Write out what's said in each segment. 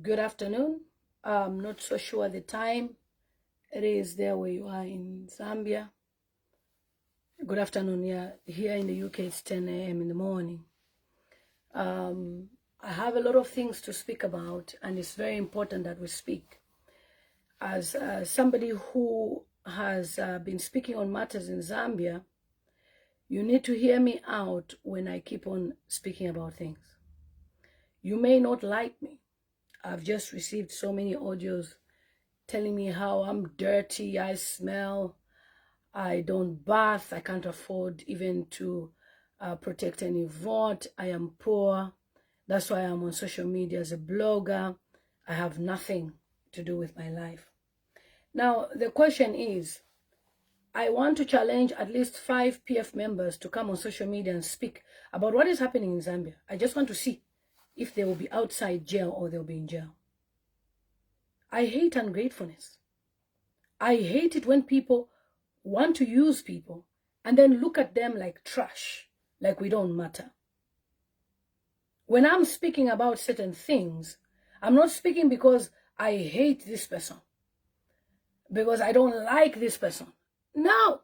Good afternoon. I'm not so sure the time it is there where you are in Zambia. Good afternoon. Yeah, here in the UK it's 10 a.m. in the morning. I have a lot of things to speak about, and it's very important that we speak. As somebody who has been speaking on matters in Zambia, you need to hear me out when I keep on speaking about things. You may not like me. I've just received so many audios telling me how I'm dirty, I smell, I don't bath, I can't afford even to protect any vote, I am poor, that's why I'm on social media as a blogger, I have nothing to do with my life. Now, the question is, I want to challenge at least 5 PF members to come on social media and speak about what is happening in Zambia. I just want to see if they will be outside jail or they'll be in jail. I hate ungratefulness. I hate it when people want to use people and then look at them like trash, like we don't matter. When I'm speaking about certain things, I'm not speaking because I hate this person, because I don't like this person. No,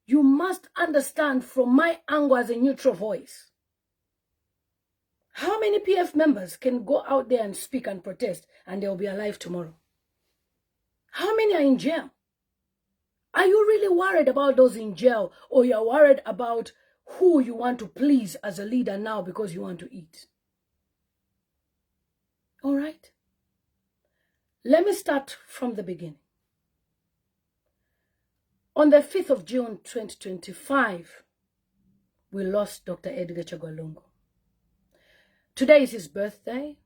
you must understand from my angle as a neutral voice. How many PF members can go out there and speak and protest and they'll be alive tomorrow? How many are in jail? Are you really worried about those in jail, or you're worried about who you want to please as a leader now because you want to eat? All right. Let me start from the beginning. On the 5th of June 2025, we lost Dr. Edgar Lungu. Today is his birthday.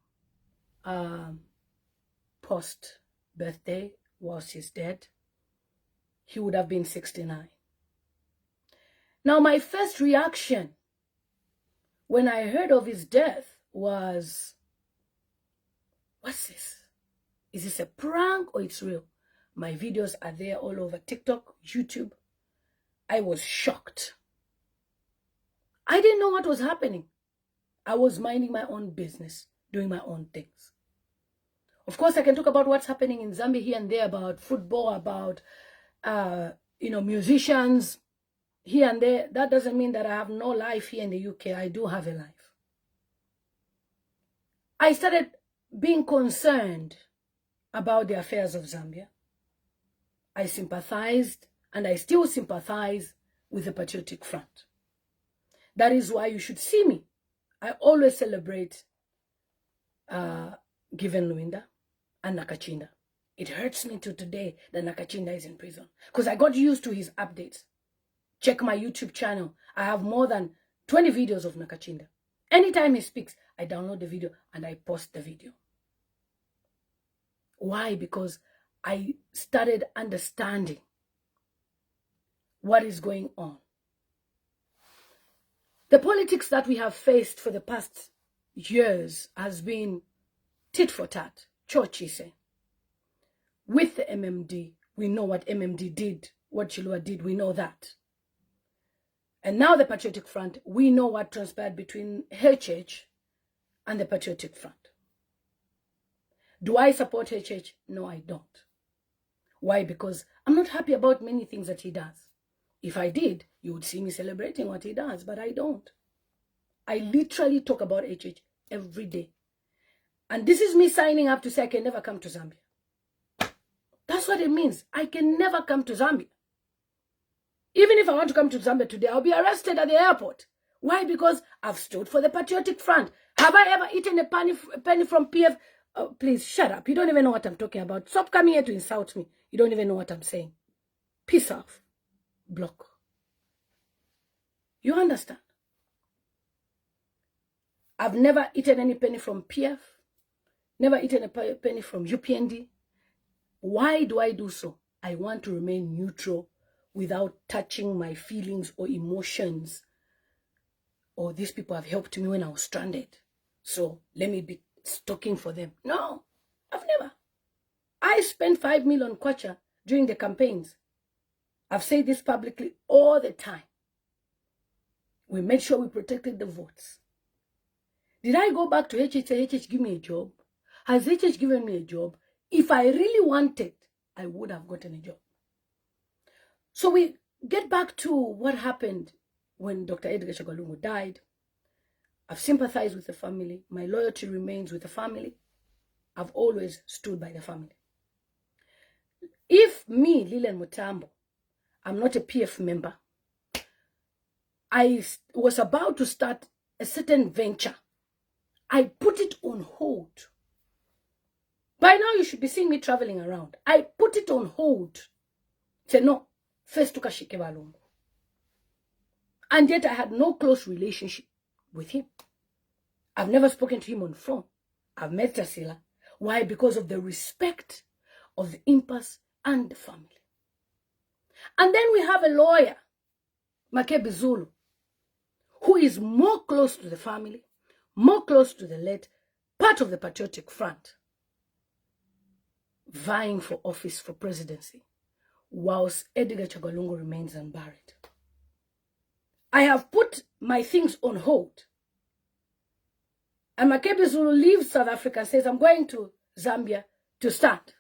Post-birthday, whilst he's dead, he would have been 69. Now, my first reaction when I heard of his death was, what's this? Is this a prank or it's real? My videos are there all over TikTok, YouTube. I was shocked. I didn't know what was happening. I was minding my own business, doing my own things. Of course, I can talk about what's happening in Zambia here and there, about football, about, musicians here and there. That doesn't mean that I have no life here in the UK. I do have a life. I started being concerned about the affairs of Zambia. I sympathized, and I still sympathize with the Patriotic Front. That is why you should see me. I always celebrate Given Luinda and Nakachinda. It hurts me to today that Nakachinda is in prison, because I got used to his updates. Check my YouTube channel. I have more than 20 videos of Nakachinda. Anytime he speaks, I download the video and I post the video. Why? Because I started understanding what is going on. The politics that we have faced for the past years has been tit for tat, chochise. With the MMD, we know what MMD did, what Chilua did, we know that. And now the Patriotic Front, we know what transpired between HH and the Patriotic Front. Do I support HH? No, I don't. Why? Because I'm not happy about many things that he does. If I did, you would see me celebrating what he does, but I don't. I literally talk about HH every day. And this is me signing up to say I can never come to Zambia. That's what it means. I can never come to Zambia. Even if I want to come to Zambia today, I'll be arrested at the airport. Why? Because I've stood for the Patriotic Front. Have I ever eaten a penny from PF? Oh, please, shut up. You don't even know what I'm talking about. Stop coming here to insult me. You don't even know what I'm saying. Peace off. Block. You understand? I've never eaten any penny from PF. Never eaten a penny from UPND. Why do I do so? I want to remain neutral without touching my feelings or emotions. Or these people have helped me when I was stranded, so let me be talking for them. No, I've never. I spent 5 million kwacha during the campaigns. I've said this publicly all the time. We made sure we protected the votes. Did I go back to HH, say, HH, give me a job? Has HH given me a job? If I really wanted, I would have gotten a job. So we get back to what happened when Dr. Edgar Lungu died. I've sympathized with the family. My loyalty remains with the family. I've always stood by the family. If me, Lilian Mutambo, I'm not a PF member, I was about to start a certain venture, I put it on hold. By now, you should be seeing me traveling around. I put it on hold. Say, no, first tukashike balungu. And yet I had no close relationship with him. I've never spoken to him on the phone. I've met Tasila. Why? Because of the respect of the impasse and the family. And then we have a lawyer, Makebi Zulu, who is more close to the family, more close to the late, part of the Patriotic Front, vying for office for presidency, whilst Edgar Lungu remains unburied. I have put my things on hold. And Makebi Zulu leaves South Africa and says, I'm going to Zambia to start.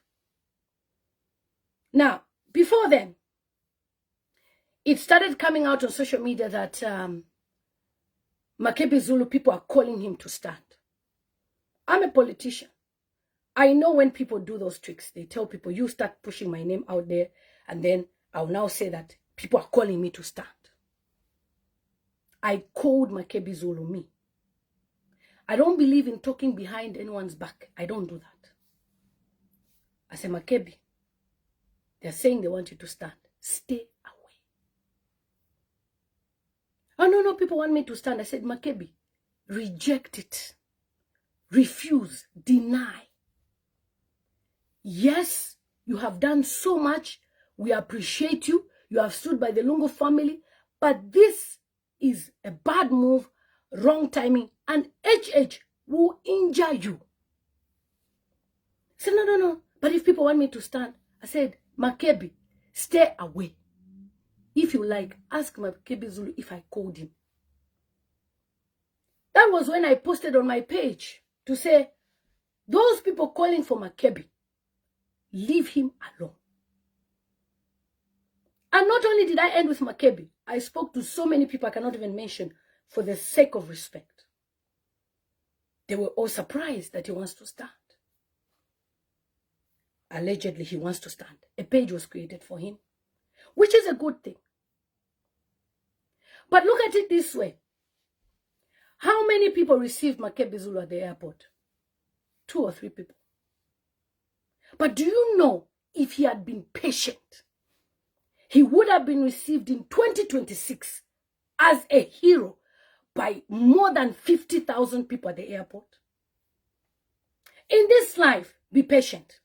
Now, before then, it started coming out on social media that Makebi Zulu people are calling him to stand. I'm a politician. I know when people do those tricks, they tell people, you start pushing my name out there, and then I'll now say that people are calling me to stand. I called Makebi Zulu me. I don't believe in talking behind anyone's back. I don't do that. I said, Makebi, they're saying they want you to stand. Stay away. Oh, no, people want me to stand. I said, Makebi, reject it. Refuse. Deny. Yes, you have done so much. We appreciate you. You have stood by the Lungu family. But this is a bad move, wrong timing, and HH will injure you. I said, no. But if people want me to stand, I said, Makebi, stay away. If you like, ask Makebi Zulu if I called him. That was when I posted on my page to say, those people calling for Makebi, leave him alone. And not only did I end with Makebi, I spoke to so many people I cannot even mention for the sake of respect. They were all surprised that he wants to stand. Allegedly, he wants to stand. A page was created for him, which is a good thing. But look at it this way. How many people received Makebi Zulu at the airport? 2 or 3 people. But do you know, if he had been patient, he would have been received in 2026 as a hero by more than 50,000 people at the airport? In this life, be patient.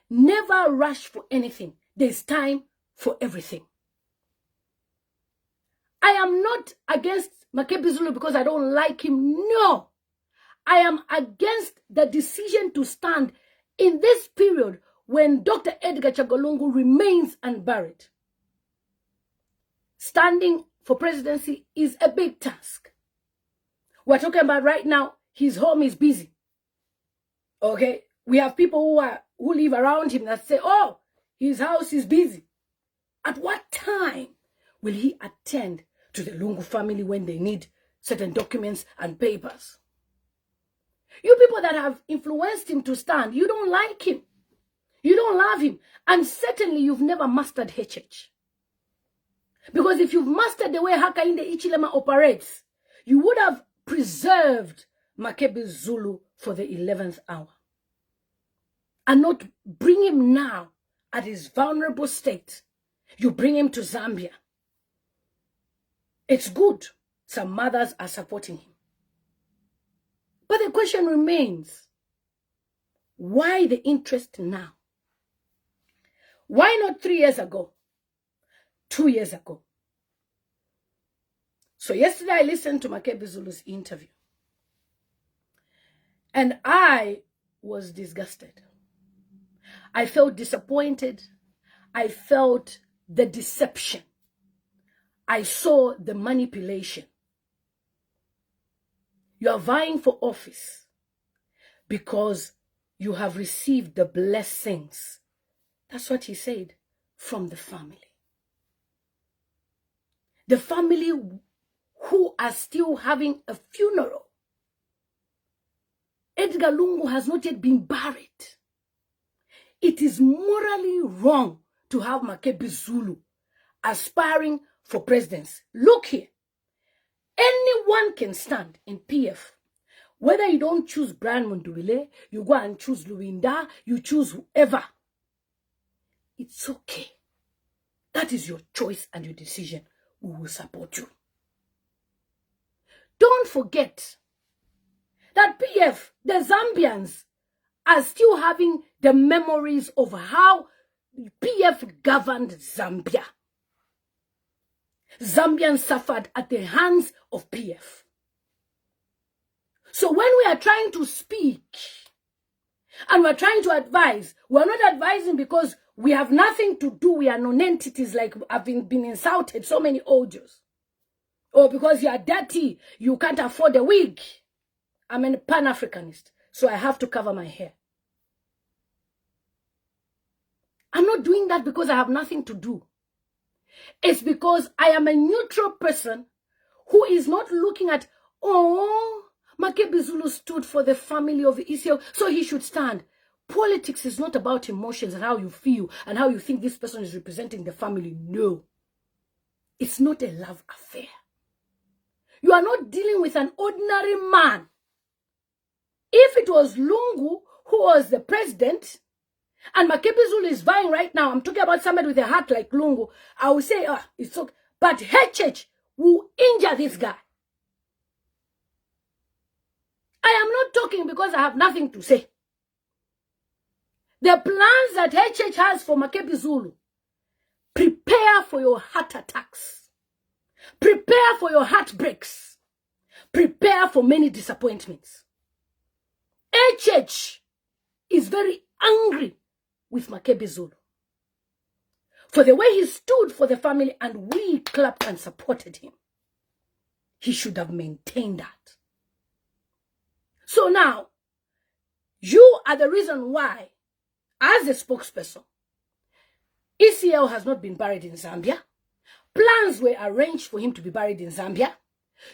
Never rush for anything. There's time for everything. I am not against Makebi Zulu because I don't like him. No. I am against the decision to stand in this period when Dr. Edgar Lungu remains unburied. Standing for presidency is a big task. We're talking about right now, his home is busy. Okay? We have people who live around him that say, oh, his house is busy. At what time will he attend to the Lungu family when they need certain documents and papers? You people that have influenced him to stand, you don't like him. You don't love him. And certainly you've never mastered HH. Because if you've mastered the way Hakainde Ichilema operates, you would have preserved Makebi Zulu for the 11th hour. And not bring him now at his vulnerable state. You bring him to Zambia. It's good. Some mothers are supporting him. But the question remains, why the interest now? Why not 3 years ago? 2 years ago? So yesterday I listened to Makebi Zulu's interview. And I was disgusted. I felt disappointed. I felt the deception. I saw the manipulation. You are vying for office because you have received the blessings. That's what he said, from the family. The family who are still having a funeral. Edgar Lungu has not yet been buried. It is morally wrong to have Makebi Zulu aspiring for presidency. Look here. Anyone can stand in PF. Whether you don't choose Brian Mundubile, you go and choose Luinda, you choose whoever. It's okay. That is your choice and your decision. We will support you. Don't forget that PF, the Zambians, are still having the memories of how PF governed Zambia. Zambians suffered at the hands of PF. So when we are trying to speak and we're trying to advise, we're not advising because we have nothing to do, we are non-entities like I've been insulted so many audios. Or because you are dirty, you can't afford a wig. I'm a Pan-Africanist, so I have to cover my hair. I'm not doing that because I have nothing to do. It's because I am a neutral person who is not looking at, oh, Makebi Zulu stood for the family of Israel, so he should stand. Politics is not about emotions and how you feel and how you think this person is representing the family. No. It's not a love affair. You are not dealing with an ordinary man. If it was Lungu who was the president, and Makebi Zulu is vying right now, I'm talking about somebody with a heart like Lungu, I will say, it's okay. But HH will injure this guy. I am not talking because I have nothing to say. The plans that HH has for Makebi Zulu, prepare for your heart attacks. Prepare for your heartbreaks. Prepare for many disappointments. HH is very angry with Makebi Zulu for the way he stood for the family, and we clapped and supported him. He should have maintained that. So now, you are the reason why, as a spokesperson, ECL has not been buried in Zambia. Plans were arranged for him to be buried in Zambia.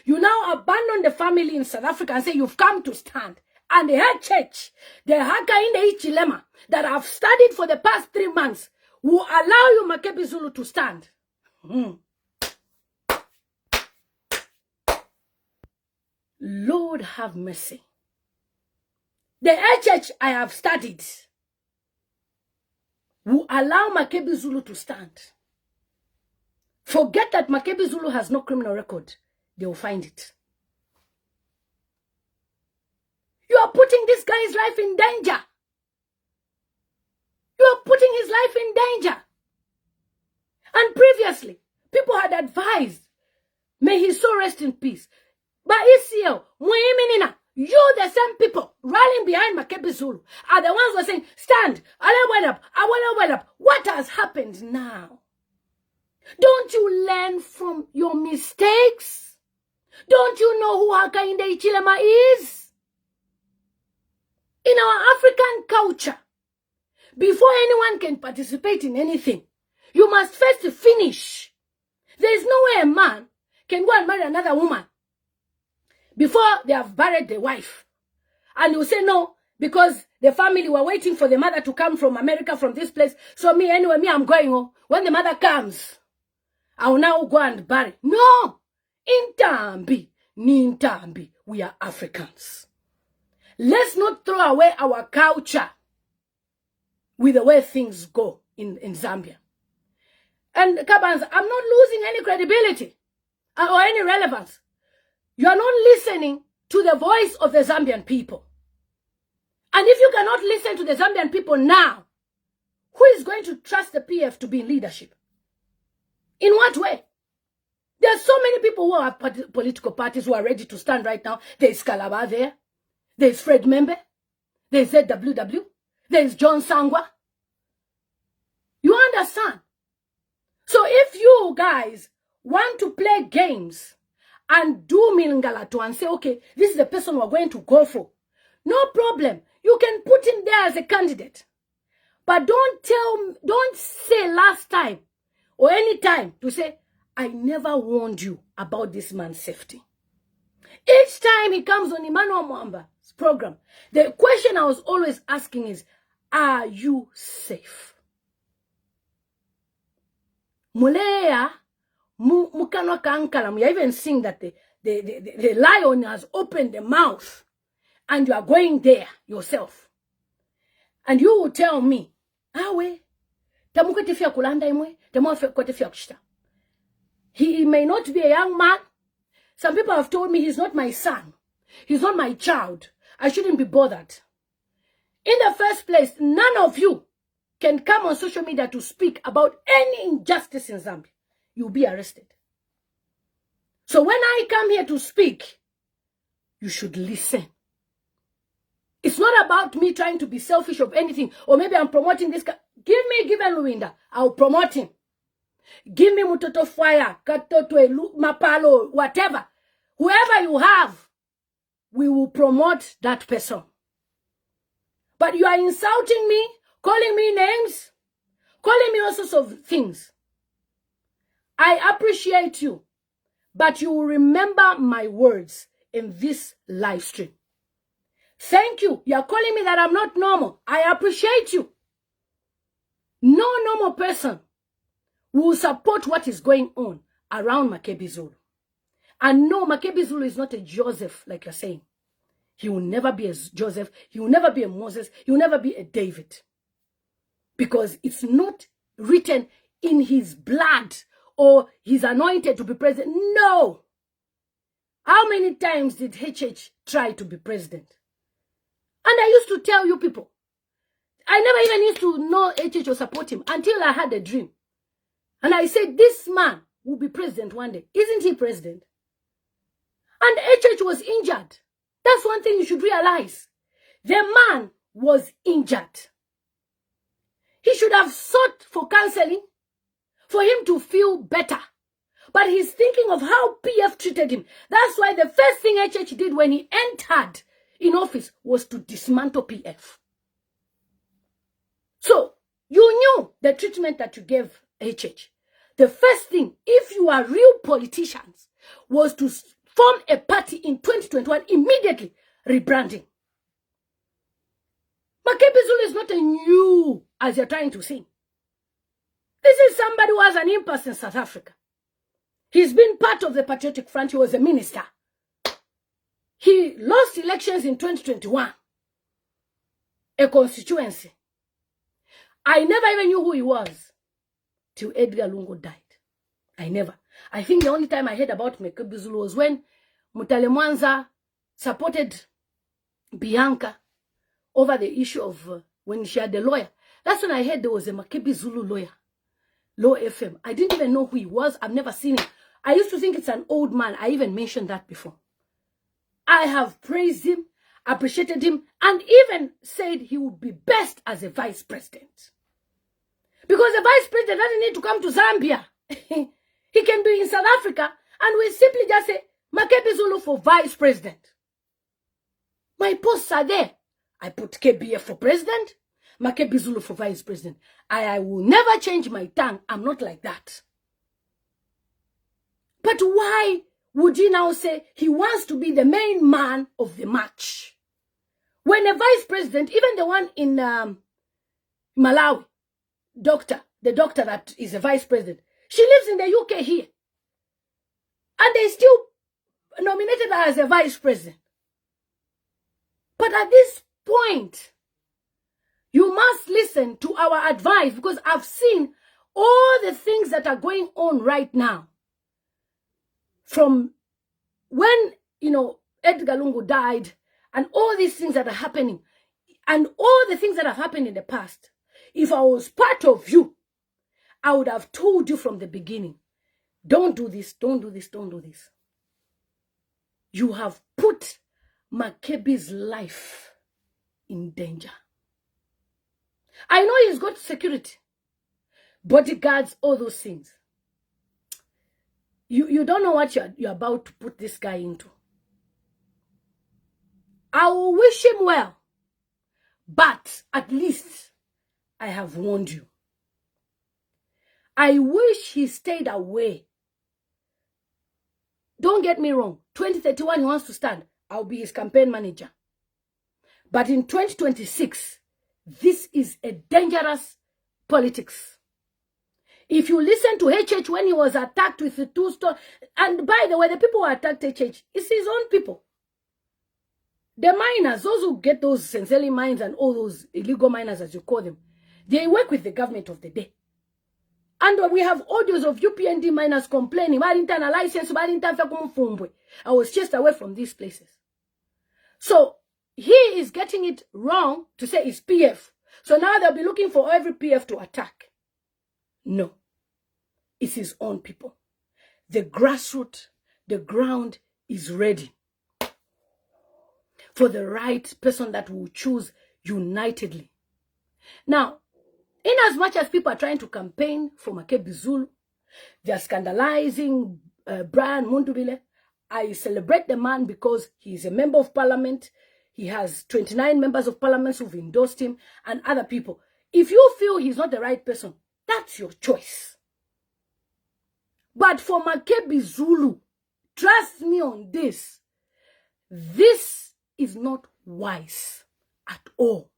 You now abandon the family in South Africa and say you've come to stand. And the head church, the Haka in the Ichilema, that I've studied for the past 3 months, will allow you, Makebi Zulu, to stand. Lord have mercy. The church I have studied will allow Makebi Zulu to stand. Forget that Makebi Zulu has no criminal record. They will find it. You are putting this guy's life in danger. You are putting his life in danger. And previously, people had advised, may his soul rest in peace. But ECL, you, the same people rallying behind Makebi Zulu, are the ones who are saying, stand, up. What has happened now? Don't you learn from your mistakes? Don't you know who Hakainde Ichilema is? In our African culture, before anyone can participate in anything, you must first finish. There is no way a man can go and marry another woman before they have buried the wife. And you say no, because the family were waiting for the mother to come from America, from this place. So anyway, I'm going. When the mother comes, I will now go and bury. No! Intambi, Nintambi, we are Africans. Let's not throw away our culture with the way things go in Zambia. And Kabans, I'm not losing any credibility or any relevance. You are not listening to the voice of the Zambian people. And if you cannot listen to the Zambian people now, who is going to trust the PF to be in leadership? In what way? There are so many people who are political parties who are ready to stand right now. There is Calabar there. There is Fred Membe. There is ZWW. There is John Sangwa. You understand? So if you guys want to play games and do Milngalato and say, okay, this is the person we're going to go for, no problem. You can put him there there as a candidate. But don't say last time or any time to say, I never warned you about this man's safety. Each time he comes on Emmanuel Mwamba's program, the question I was always asking is, are you safe? Mulea, mukanwa kankala, we even sing that the lion has opened the mouth and you are going there yourself. And you will tell me, he may not be a young man. Some people have told me he's not my son. He's not my child. I shouldn't be bothered. In the first place, none of you can come on social media to speak about any injustice in Zambia. You'll be arrested. So when I come here to speak, you should listen. It's not about me trying to be selfish of anything. Or maybe I'm promoting this guy. Give me Given Luwinda. I'll promote him. Give me Mutoto Fire, Katotwe, Mapalo, whatever. Whoever you have, we will promote that person. But you are insulting me, calling me names, calling me all sorts of things. I appreciate you, but you will remember my words in this live stream. Thank you. You are calling me that I'm not normal. I appreciate you. No normal person will support what is going on around Makebi Zulu. And no, Makebi Zulu is not a Joseph, like you're saying. He will never be a Joseph. He will never be a Moses. He will never be a David. Because it's not written in his blood or he's anointed to be president. No. How many times did HH try to be president? And I used to tell you people, I never even used to know HH or support him until I had a dream. And I said, this man will be president one day. Isn't he president? And HH was injured. That's one thing you should realize. The man was injured. He should have sought for counseling for him to feel better. But he's thinking of how PF treated him. That's why the first thing HH did when he entered in office was to dismantle PF. So, you knew the treatment that you gave HH. The first thing, if you are real politicians, was to form a party in 2021, immediately rebranding. Makebi Zulu is not a new, as you're trying to say. This is somebody who has an impasse in South Africa. He's been part of the Patriotic Front. He was a minister. He lost elections in 2021. A constituency. I never even knew who he was till Edgar Lungu died. I think the only time I heard about Makebi Zulu was when Mutale Mwanza supported Bianca over the issue of when she had a lawyer. That's when I heard there was a Makebi Zulu lawyer. Law FM. I didn't even know who he was. I've never seen him. I used to think it's an old man. I even mentioned that before. I have praised him, appreciated him, and even said he would be best as a vice president. Because the vice president doesn't need to come to Zambia. He can be in South Africa, and we simply just say, Makebi Zulu for vice president. My posts are there. I put KBF for president, Makebi Zulu for vice president. I will never change my tongue. I'm not like that. But why would you now say he wants to be the main man of the match? When a vice president, even the one in Malawi, the doctor that is a vice president, she lives in the UK here. And they still nominated her as a vice president. But at this point, you must listen to our advice, because I've seen all the things that are going on right now. From when, Edgar Lungu died, and all these things that are happening, and all the things that have happened in the past. If I was part of you, I would have told you from the beginning, don't do this, don't do this, don't do this. You have put Makebi's life in danger. I know he's got security, bodyguards, all those things. You don't know what you're about to put this guy into. I will wish him well, But at least I have warned you. I wish he stayed away. Don't get me wrong. 2031, he wants to stand. I'll be his campaign manager. But in 2026, this is a dangerous politics. If you listen to HH when he was attacked with the 2 stone, and by the way, the people who attacked HH, it's his own people. The miners, those who get those sincerely mines and all those illegal miners, as you call them, they work with the government of the day. And we have audios of UPND miners complaining, I was chased away from these places. So he is getting it wrong to say it's PF. So now they'll be looking for every PF to attack. No. It's his own people. The grassroots, the ground is ready for the right person that will choose unitedly. Now, in as much as people are trying to campaign for Makebi Zulu, they are scandalizing Brian Mundubile. I celebrate the man because he is a member of parliament. He has 29 members of parliament who've endorsed him and other people. If you feel he's not the right person, that's your choice. But for Makebi Zulu, trust me on this, this is not wise at all.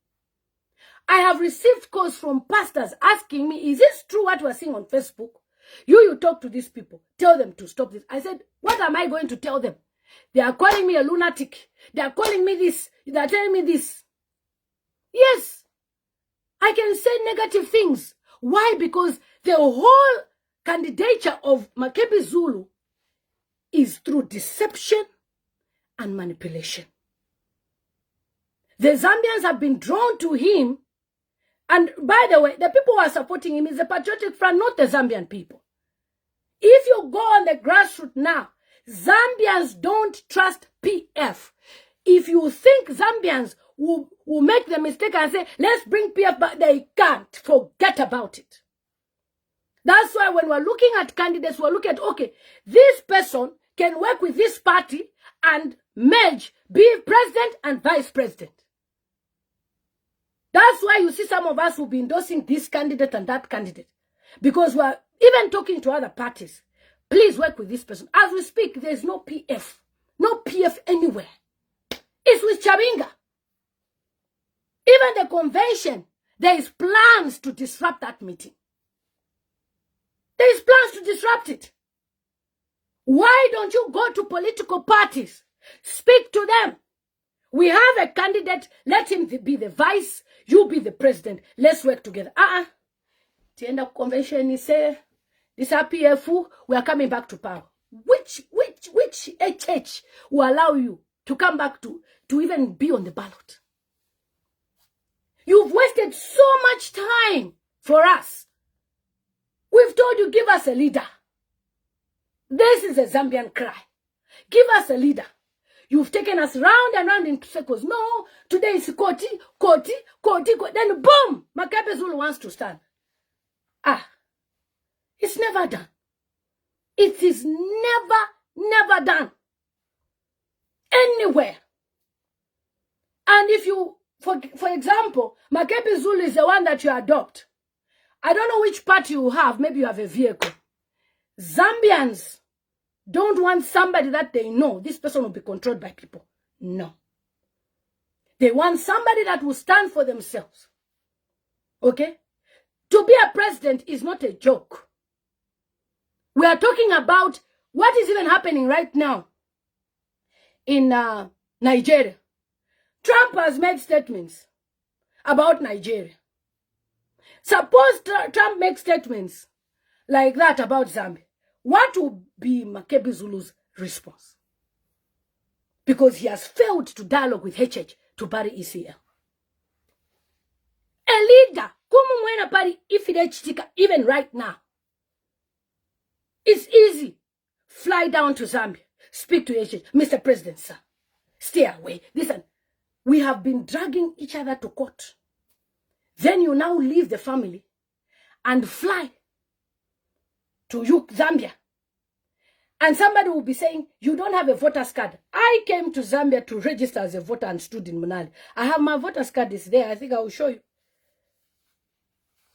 I have received calls from pastors asking me, is this true what we're seeing on Facebook? You talk to these people, tell them to stop this. I said, what am I going to tell them? They are calling me a lunatic. They are calling me this. They are telling me this. Yes, I can say negative things. Why? Because the whole candidature of Makebi Zulu is through deception and manipulation. The Zambians have been drawn to him. And by the way, the people who are supporting him is the Patriotic Front, not the Zambian people. If you go on the grassroots now, Zambians don't trust PF. If you think Zambians will make the mistake and say, let's bring PF back, they can't. Forget about it. That's why when we're looking at candidates, we're looking at, okay, this person can work with this party and merge, be president and vice president. That's why you see some of us will be endorsing this candidate and that candidate. Because we're even talking to other parties. Please work with this person. As we speak, there's no PF. No PF anywhere. It's with Chabinga. Even the convention, there is plans to disrupt that meeting. There is plans to disrupt it. Why don't you go to political parties? Speak to them. We have a candidate. Let him be the vice. You be the president. Let's work together. The end of convention is say, this PF, we are coming back to power. Which HH will allow you to come back to even be on the ballot? You've wasted so much time for us. We've told you, give us a leader. This is a Zambian cry. Give us a leader. You've taken us round and round in circles. No, today is Koti. Then boom, Makebi Zulu wants to stand. It's never done. It is never done. Anywhere. And if you, for example, Makebi Zulu is the one that you adopt. I don't know which party you have. Maybe you have a vehicle. Zambians don't want somebody that they know this person will be controlled by people. No. They want somebody that will stand for themselves. Okay? To be a president is not a joke. We are talking about what is even happening right now in Nigeria. Trump has made statements about Nigeria. Suppose Trump makes statements like that about Zambia. What will be Makebi Zulu's response? Because he has failed to dialogue with HH to bury ECL. A leader, even right now. It's easy. Fly down to Zambia. Speak to HH. Mr. President, sir. Stay away. Listen, we have been dragging each other to court. Then you now leave the family and fly to Zambia And somebody will be saying, you don't have a voter's card. I came to Zambia to register as a voter and stood in Munali. I have my voter's card is there. I think I will show you.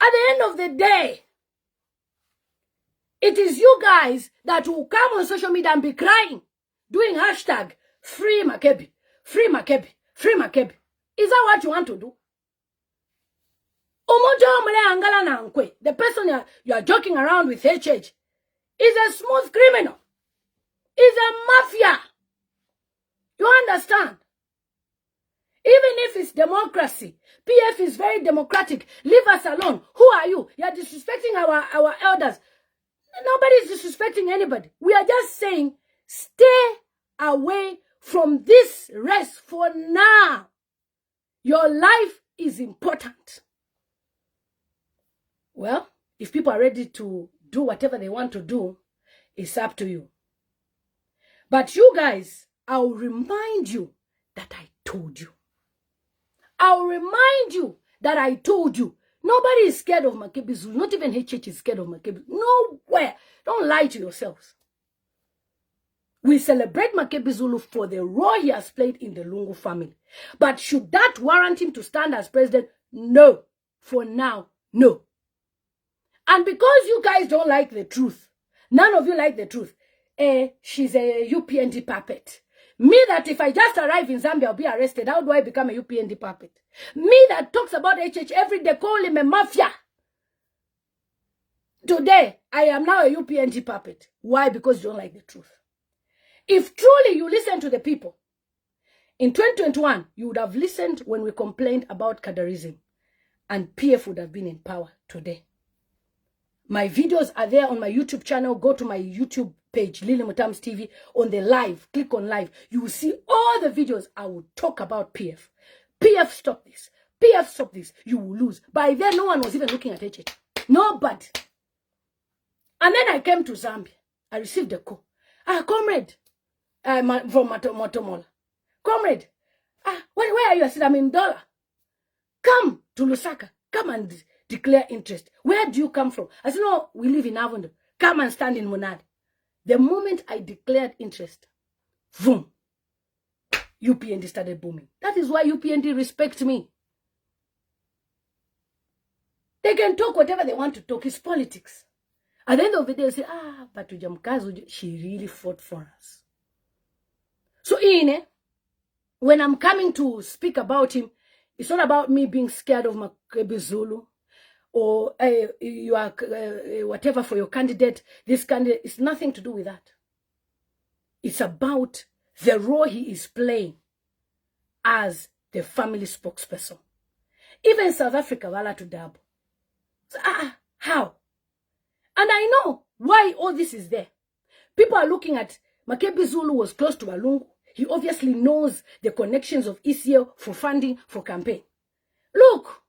At the end of the day, it is you guys that will come on social media and be crying, doing hashtag free Makebi, free Makebi, free Makebi. Is that what you want to do? The person you are joking around with HH is a smooth criminal. Is a mafia. You understand? Even if it's democracy, PF is very democratic. Leave us alone. Who are you? You are disrespecting our elders. Nobody is disrespecting anybody. We are just saying, stay away from this race for now. Your life is important. Well, if people are ready to do whatever they want to do, it's up to you. But you guys, I'll remind you that I told you. I'll remind you that I told you. Nobody is scared of Makebi Zulu. Not even HH is scared of Makebi. Nowhere. Don't lie to yourselves. We celebrate Makebi Zulu for the role he has played in the Lungu family. But should that warrant him to stand as president? No. For now, no. And because you guys don't like the truth, none of you like the truth, she's a UPND puppet. Me that if I just arrive in Zambia, I'll be arrested. How do I become a UPND puppet? Me that talks about HH every day, call him a mafia. Today, I am now a UPND puppet. Why? Because you don't like the truth. If truly you listen to the people, in 2021, you would have listened when we complained about Kadarism, and PF would have been in power today. My videos are there on my YouTube channel. Go to my YouTube page, Lily Mutams TV, on the live. Click on live. You will see all the videos I will talk about PF. PF, stop this. PF, stop this. You will lose. By then, no one was even looking at HH. Nobody. And then I came to Zambia. I received a call. Comrade, from Motomola. Comrade, where are you? I said, I'm in Dollar. Come to Lusaka. Come and declare interest. Where do you come from? I said, no, we live in Avondo. Come and stand in Munadi. The moment I declared interest, boom, UPND started booming. That is why UPND respect me. They can talk whatever they want to talk. It's politics. At the end of the day, they say, but Ujamkazu, she really fought for us. So, when I'm coming to speak about him, it's not about me being scared of Makebi Zulu or you are whatever for your candidate. This candidate, it's nothing to do with that. It's about the role he is playing as the family spokesperson. Even South Africa, wala to dab. So, how? And I know why all this is there. People are looking at Makebi Zulu was close to Lungu. He obviously knows the connections of ECL for funding for campaign. Look,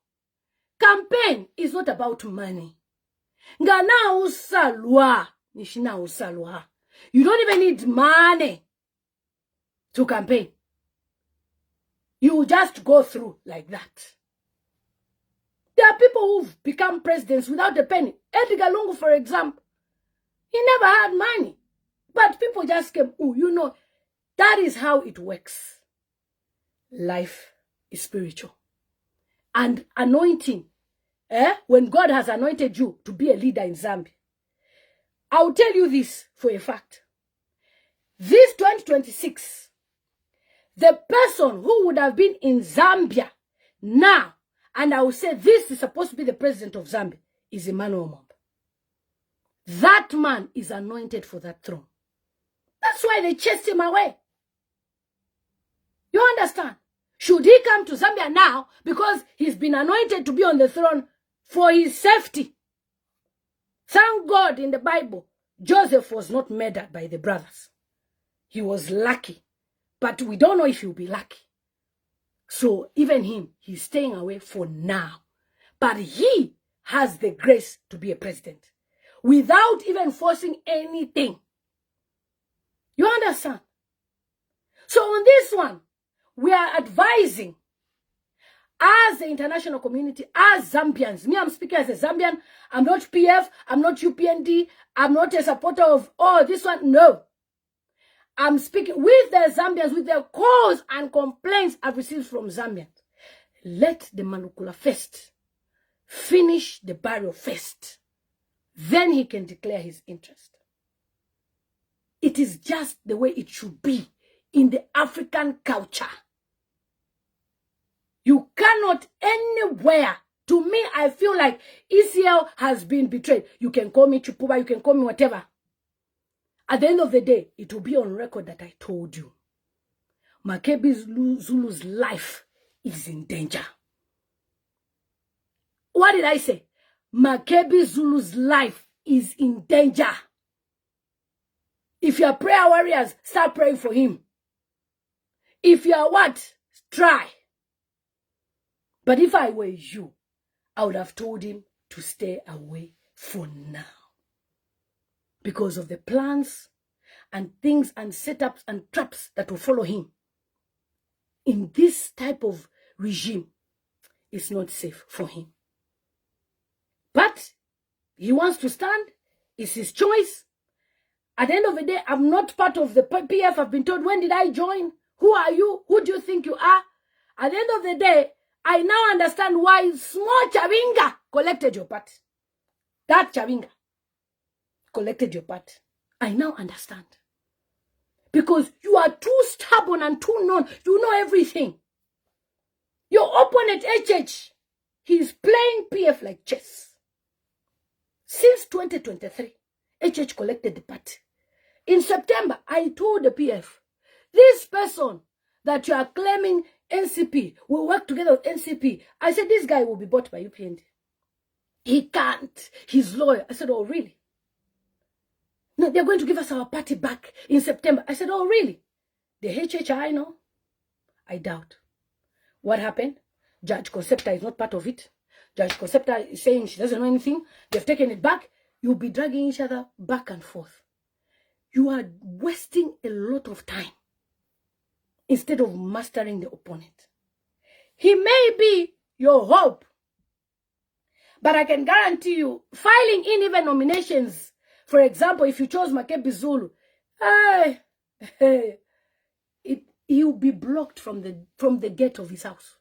campaign is not about money. Ngana usalwa, nishina usalwa. You don't even need money to campaign. You just go through like that. There are people who've become presidents without a penny. Edgar Lungu, for example, he never had money. But people just came, that is how it works. Life is spiritual. And anointing, when God has anointed you to be a leader in Zambia, I'll tell you this for a fact. This 2026, the person who would have been in Zambia now, and I will say this is supposed to be the president of Zambia, is Emmanuel Mwamba. That man is anointed for that throne. That's why they chased him away. You understand? Should he come to Zambia now because he's been anointed to be on the throne for his safety? Thank God in the Bible, Joseph was not murdered by the brothers. He was lucky. But we don't know if he'll be lucky. So even him, he's staying away for now. But he has the grace to be a president without even forcing anything. You understand? So on this one, we are advising as the international community, as Zambians. Me, I'm speaking as a Zambian. I'm not PF. I'm not UPND. I'm not a supporter of, oh, this one. No. I'm speaking with the Zambians, with the calls and complaints I've received from Zambians. Let the Malukula first finish the burial first. Then he can declare his interest. It is just the way it should be in the African culture. You cannot anywhere. To me, I feel like ECL has been betrayed. You can call me Chupuba, you can call me whatever. At the end of the day, it will be on record that I told you. Makebi Zulu's life is in danger. What did I say? Makebi Zulu's life is in danger. If you are prayer warriors, start praying for him. If you are what? Try. But if I were you, I would have told him to stay away for now. Because of the plans and things and setups and traps that will follow him. In this type of regime, it's not safe for him. But he wants to stand. It's his choice. At the end of the day, I'm not part of the PF. I've been told, when did I join? Who are you? Who do you think you are? At the end of the day, I now understand why small Chavinga collected your part. That Chavinga collected your part. I now understand. Because you are too stubborn and too known. You know everything. Your opponent, HH, he's playing PF like chess. Since 2023, HH collected the part. In September, I told the PF, this person that you are claiming NCP will work together with NCP. I said, this guy will be bought by UPND. He can't. He's loyal. I said, oh, really? No, they're going to give us our party back in September. I said, oh, really? The HH, I know. I doubt. What happened? Judge Concepta is not part of it. Judge Concepta is saying she doesn't know anything. They've taken it back. You'll be dragging each other back and forth. You are wasting a lot of time instead of mastering the opponent. He may be your hope, but I can guarantee you, filing in even nominations, for example, if you chose Makebi Zulu, he'll be blocked from the gate of his house.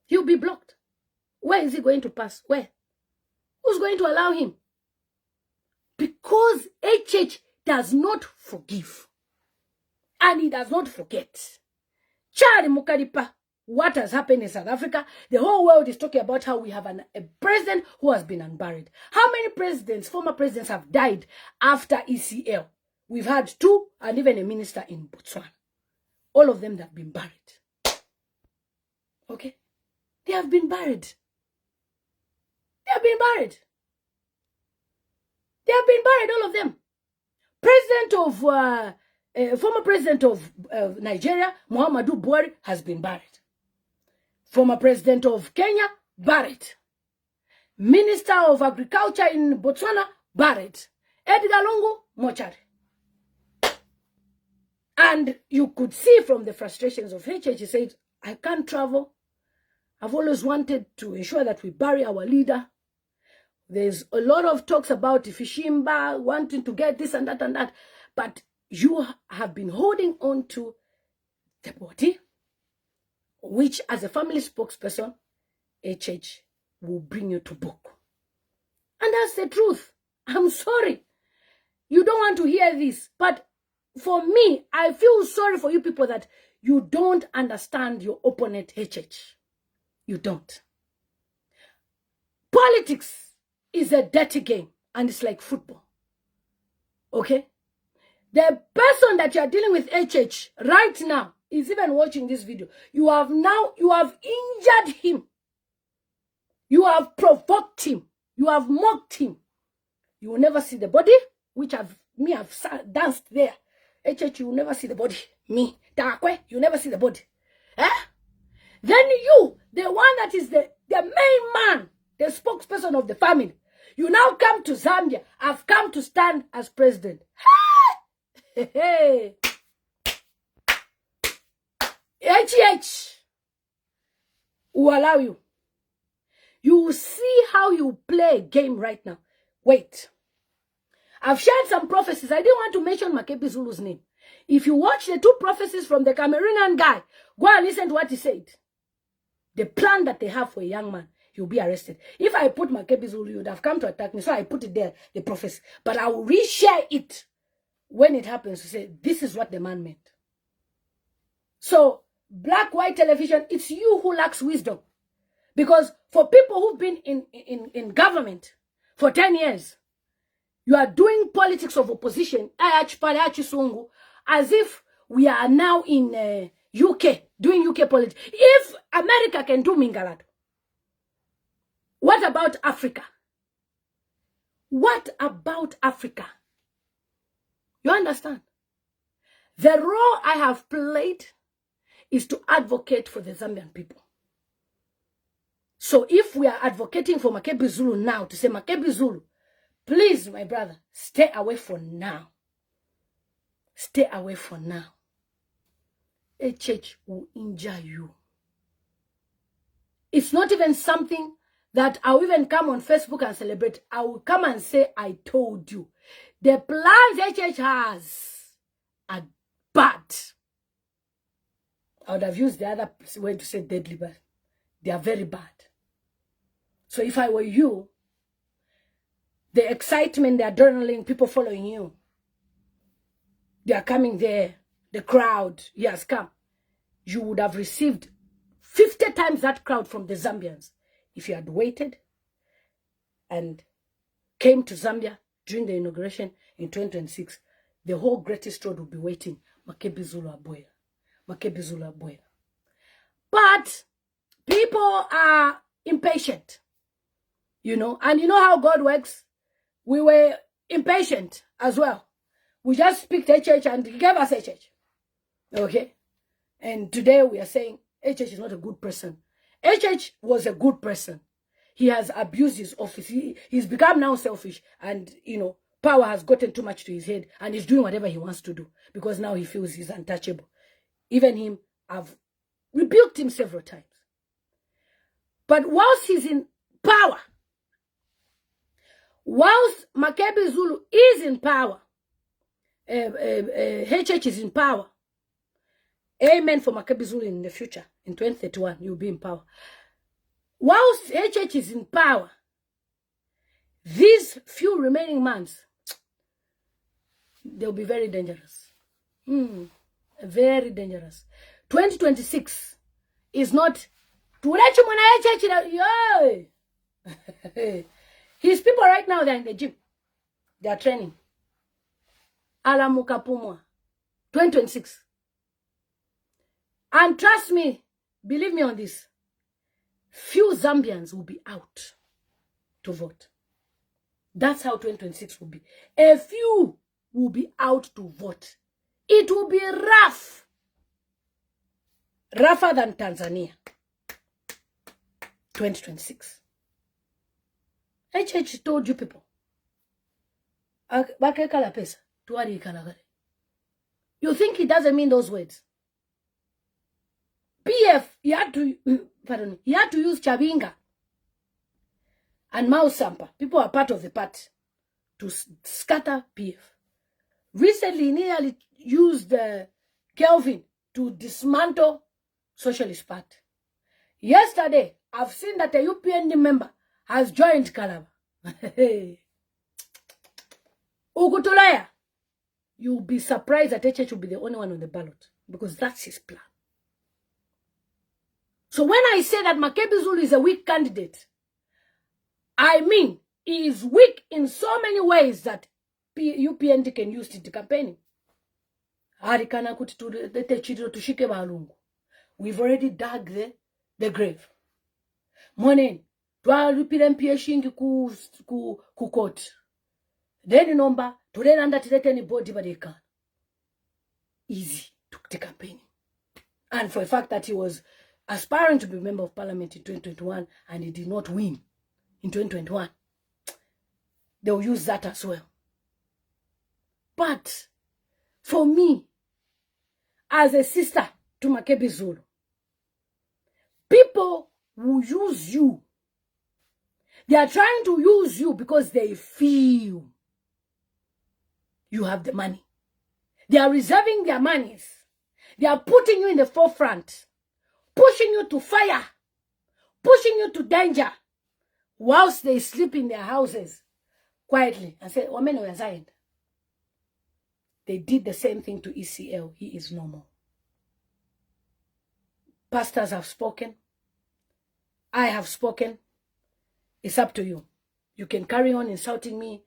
He'll be blocked. Where is he going to pass? Where? Who's going to allow him? Because HH does not forgive. And he does not forget. Chari Mukadipa, what has happened in South Africa? The whole world is talking about how we have a president who has been unburied. How many presidents, former presidents, have died after ECL? We've had 2 and even a minister in Botswana. All of them that have been buried. Okay? They have been buried. They have been buried. They have been buried, all of them. Former president of Nigeria, Muhammadu Buhari, has been buried. Former president of Kenya, buried. Minister of Agriculture in Botswana, buried. Edgar Lungu, mortuary. And you could see from the frustrations of HH, he said, I can't travel. I've always wanted to ensure that we bury our leader. There's a lot of talks about Ifishimba wanting to get this and that and that. But you have been holding on to the body, which as a family spokesperson, HH will bring you to book. And that's the truth. I'm sorry. You don't want to hear this. But for me, I feel sorry for you people that you don't understand your opponent, HH. You don't. Politics is a dirty game, and it's like football. Okay? The person that you are dealing with, HH, right now, is even watching this video. You have injured him. You have provoked him. You have mocked him. You will never see the body, which I've danced there. HH, you will never see the body. Me, Takwe, you never see the body. Eh? Then you, the one that is the main man, the spokesperson of the family, you now come to Zambia. I've come to stand as president. Hey! HH, will allow you. You will see how you play a game right now. Wait. I've shared some prophecies. I didn't want to mention Makebi Zulu's name. If you watch the 2 prophecies from the Cameroonian guy, go and listen to what he said. The plan that they have for a young man, he'll be arrested. If I put Makebi Zulu, you would have come to attack me. So I put it there, the prophecy. But I will reshare it when it happens to say, this is what the man meant. So, black, white television, it's you who lacks wisdom. Because for people who've been in government for 10 years, you are doing politics of opposition as if we are now in UK, doing UK politics. If America can do Mingalado, what about Africa? What about Africa? You understand? The role I have played is to advocate for the Zambian people. So if we are advocating for Makebi Zulu now, to say, Makebi Zulu, please, my brother, stay away for now. Stay away for now. A church will injure you. It's not even something that I'll even come on Facebook and celebrate. I will come and say, I told you. The plans a church has are bad. I would have used the other way to say deadly, but they are very bad. So if I were you, the excitement, the adrenaline, people following you, they are coming there, the crowd, he has come. You would have received 50 times that crowd from the Zambians if you had waited and came to Zambia during the inauguration in 2026. The whole greatest road would be waiting. Makebi Zulu Aboya. Makebi Zulu Aboya. But people are impatient. You know, and you know how God works. We were impatient as well. We just picked a church and he gave us a church. Okay? And today we are saying HH is not a good person. HH was a good person. He has abused his office. He's become now selfish. And, you know, power has gotten too much to his head. And he's doing whatever he wants to do. Because now he feels he's untouchable. Even him, I've rebuked him several times. But whilst he's in power, whilst Makebi Zulu is in power, HH is in power. Amen for Makebi Zulu in the future. In 2031, you'll be in power. Whilst HH is in power, these few remaining months, they'll be very dangerous. Very dangerous. 2026 is not... His people right now, they're in the gym. They are training. Alamuka Pumwa. 2026. And trust me, believe me on this, few Zambians will be out to vote. That's how 2026 will be. A few will be out to vote. It will be rough. Rougher than Tanzania. 2026. HH told you people. You think he doesn't mean those words? PF, he had to use Chabinga and Mao Sampa. People are part of the party to scatter PF. Recently, he nearly used Kelvin to dismantle Socialist Party. Yesterday, I've seen that a UPND member has joined Kalaba. Ugutulaya, you'll be surprised that HH will be the only one on the ballot because that's his plan. So when I say that Makebi Zulu is a weak candidate, I mean he is weak in so many ways that UPND can use it to campaign. We've already dug the grave. Morning, ku court. Then number to then under any body but they can. Easy to campaign. And for the fact that he was aspiring to be a member of parliament in 2021 and he did not win in 2021, they'll use that as well. But for me, as a sister to Makebi Zulu, people will use you. They are trying to use you because they feel you have the money. They are reserving their monies. They are putting you in the forefront, pushing you to fire, pushing you to danger, whilst they sleep in their houses quietly and say, "Women resigned." They did the same thing to ECL. He is normal. Pastors have spoken. I have spoken. It's up to you. You can carry on insulting me,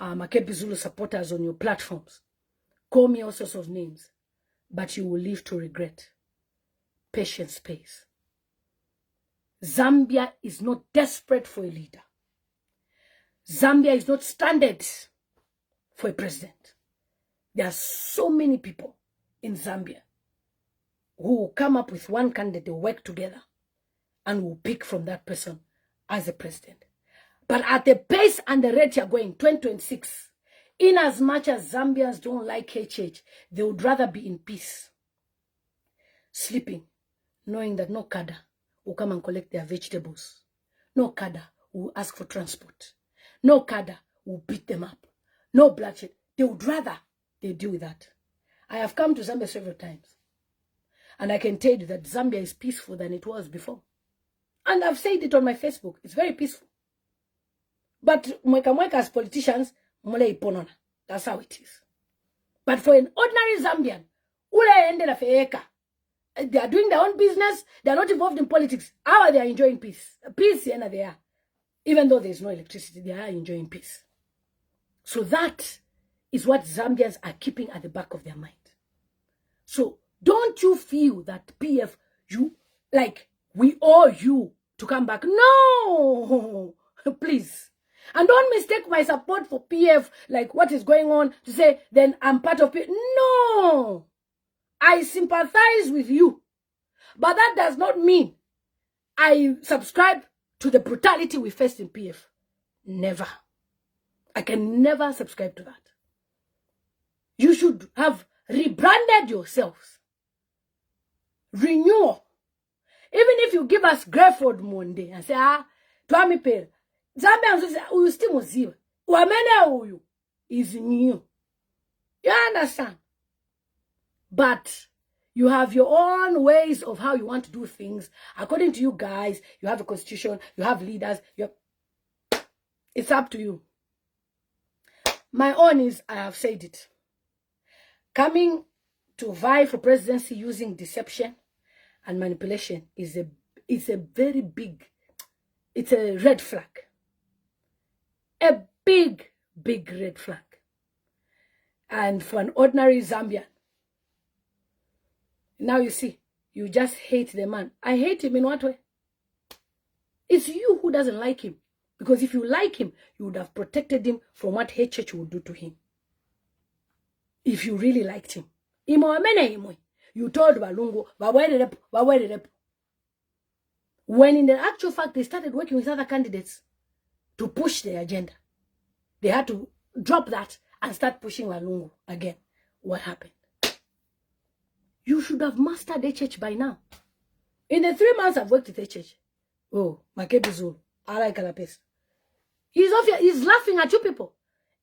Makebi Zulu supporters on your platforms. Call me all sorts of names. But you will live to regret. Patience pays. Zambia is not desperate for a leader. Zambia is not stranded for a president. There are so many people in Zambia who will come up with one candidate, they'll work together, and will pick from that person as a president. But at the pace and the rate you're going, 2026, in as much as Zambians don't like HH, they would rather be in peace, sleeping, knowing that no kada will come and collect their vegetables. No kada will ask for transport. No kada will beat them up. No bloodshed. They would rather they deal with that. I have come to Zambia several times, and I can tell you that Zambia is peaceful than it was before. And I've said it on my Facebook. It's very peaceful. But mweka as politicians, mule iponona. That's how it is. But for an ordinary Zambian, ule ende la feeka, they are doing their own business. They are not involved in politics. How are they enjoying peace? Peace, they are. Even though there is no electricity, they are enjoying peace. So that is what Zambians are keeping at the back of their mind. So don't you feel that PF, we owe you to come back? No, please. And don't mistake my support for PF, like what is going on, to say, then I'm part of PF. No, I sympathize with you. But that does not mean I subscribe to the brutality we faced in PF. Never. I can never subscribe to that. You should have rebranded yourselves. Renewal. Even if you give us Greyford Monday and say, Twami Pere, Zambians will say, "You still muziva. Wamene uyu is new." You understand? But you have your own ways of how you want to do things. According to you guys, you have a constitution, you have leaders. It's up to you. My own is, I have said it. Coming to vie for presidency using deception and manipulation is a very big, it's a red flag. A big, big red flag. And for an ordinary Zambian, now you see, you just hate the man. I hate him in what way? It's you who doesn't like him. Because if you like him, you would have protected him from what HH would do to him. If you really liked him. You told Lungu, when in the actual fact they started working with other candidates to push their agenda, they had to drop that and start pushing Lungu again. What happened? You should have mastered HH by now. In the 3 months I've worked with HH. Oh, Makebi Zulu. I like Kalapes. He's laughing at you people.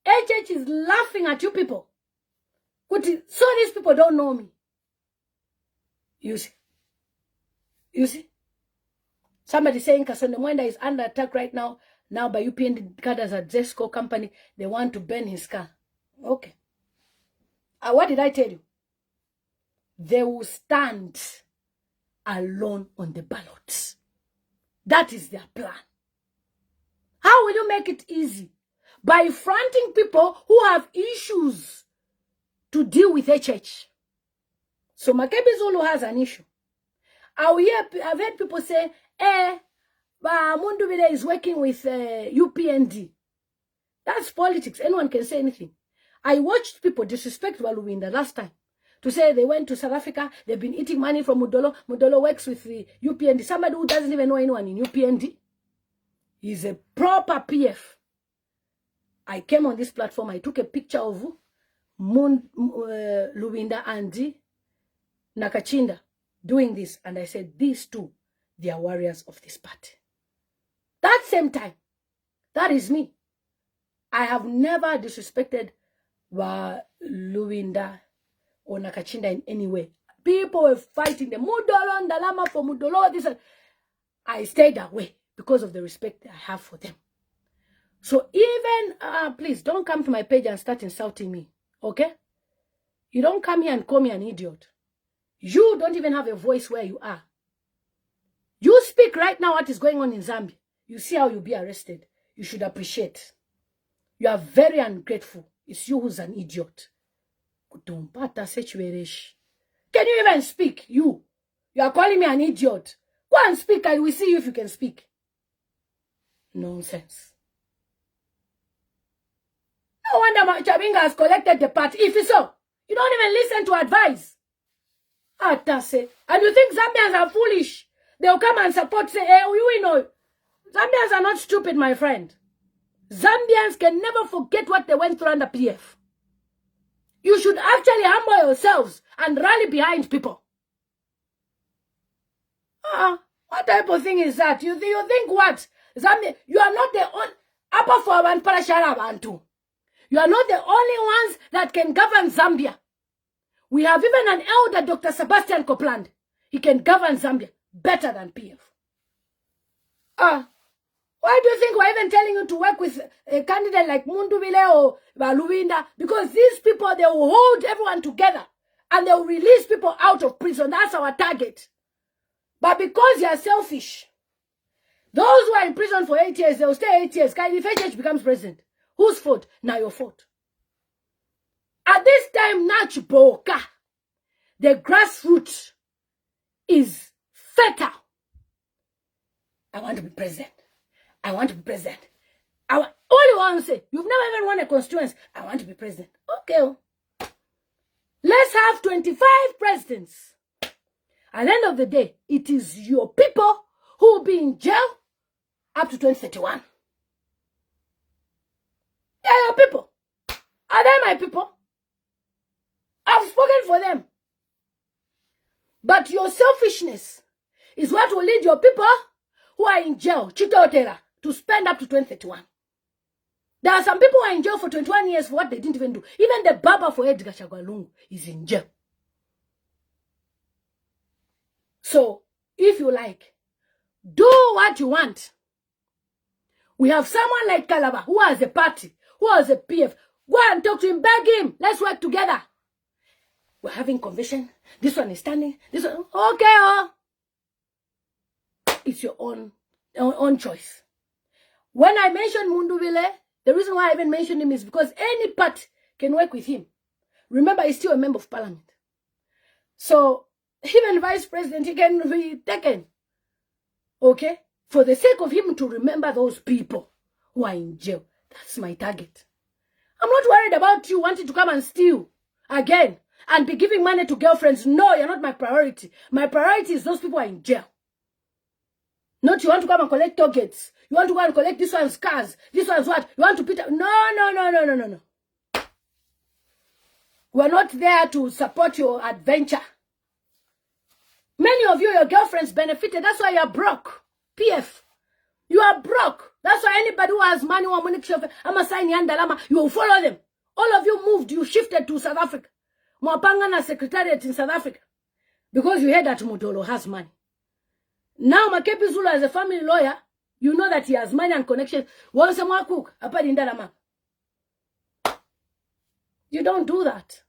HH is laughing at you people. So these people don't know me. You see? You see? Somebody saying Kasonde Mwenda is under attack right now by UPN cadres at Zesco company. They want to burn his car. Okay. What did I tell you? They will stand alone on the ballot. That is their plan. How will you make it easy? By fronting people who have issues to deal with HH. So Makebi Zulu has an issue. I've heard people say, Mundubile is working with UPND. That's politics. Anyone can say anything. I watched people disrespect Waluwinda last time. To say they went to South Africa, they've been eating money from Mudolo. Mudolo works with the UPND. Somebody who doesn't even know anyone in UPND. He's a proper PF. I came on this platform. I took a picture of Luwinda and Nakachinda doing this. And I said, these two, they are warriors of this party. That same time, that is me. I have never disrespected Luwinda or Nakachinda in any way. People were fighting the Mudolo and Dalama for Mudolo. This, I stayed away because of the respect I have for them. So even, please don't come to my page and start insulting me, okay? You don't come here and call me an idiot. You don't even have a voice where you are. You speak right now what is going on in Zambia. You see how you'll be arrested. You should appreciate. You are very ungrateful. It's you who's an idiot. Can you even speak? You are calling me an idiot. Go and speak. I will see you if you can speak. Nonsense. No wonder Chabinga has collected the party. If it's so, you don't even listen to advice. And you think Zambians are foolish? They'll come and support, say, hey, we know. Zambians are not stupid, my friend. Zambians can never forget what they went through under PF. You should actually humble yourselves and rally behind people. What type of thing is that? You think what? Zambia, you are not the only... You are not the only ones that can govern Zambia. We have even an elder, Dr. Sebastian Copeland. He can govern Zambia better than PF. Why do you think we're even telling you to work with a candidate like Munduvile or Baluwinda? Because these people, they will hold everyone together and they will release people out of prison. That's our target. But because you are selfish, those who are in prison for 8 years, they will stay 8 years. If HH becomes president, whose fault? Now your fault. At this time, Nach Boka, the grassroots is fertile. I want to be president. I want to be president. All you want to say, you've never even won a constituency. I want to be president. Okay. Let's have 25 presidents. At the end of the day, it is your people who will be in jail up to 2031. They are your people. Are they my people? I've spoken for them. But your selfishness is what will lead your people who are in jail, Chitotera, to spend up to 2031. There are some people who are in jail for 21 years for what they didn't even do. Even the barber for Edgar Lungu is in jail. So, if you like, do what you want. We have someone like Kalaba who has a party, who has a PF. Go and talk to him, beg him. Let's work together. We're having convention. This one is standing. This one, okay. It's your own choice. When I mentioned Munduvile, the reason why I even mentioned him is because any part can work with him. Remember, he's still a member of parliament. So, even vice president, he can be taken. Okay? For the sake of him to remember those people who are in jail. That's my target. I'm not worried about you wanting to come and steal again and be giving money to girlfriends. No, you're not my priority. My priority is those people who are in jail. Not you want to come and collect targets. You want to go and collect this one's cars. This one's what? You want to put... No. We're not there to support your adventure. Many of you, your girlfriends benefited. That's why you're broke. PF. You are broke. That's why anybody who has money, you will follow them. All of you moved. You shifted to South Africa. Mwapangana secretariat in South Africa. Because you heard that Mudolo has money. Now Makebi Zulu as a family lawyer, you know that he has money and connections. You don't do that.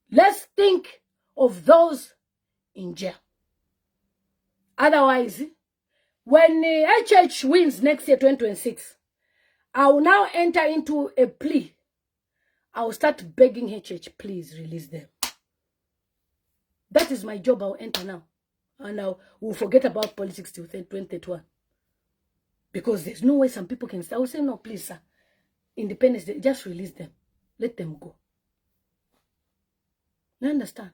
Let's think of those in jail. Otherwise, when HH wins next year, 2026, I will now enter into a plea. I will start begging HH, please release them. That is my job. I will enter now. And I will forget about politics till 2021. Because there's no way some people can start. I will say, no, please, sir. Independence, just release them. Let them go. You understand?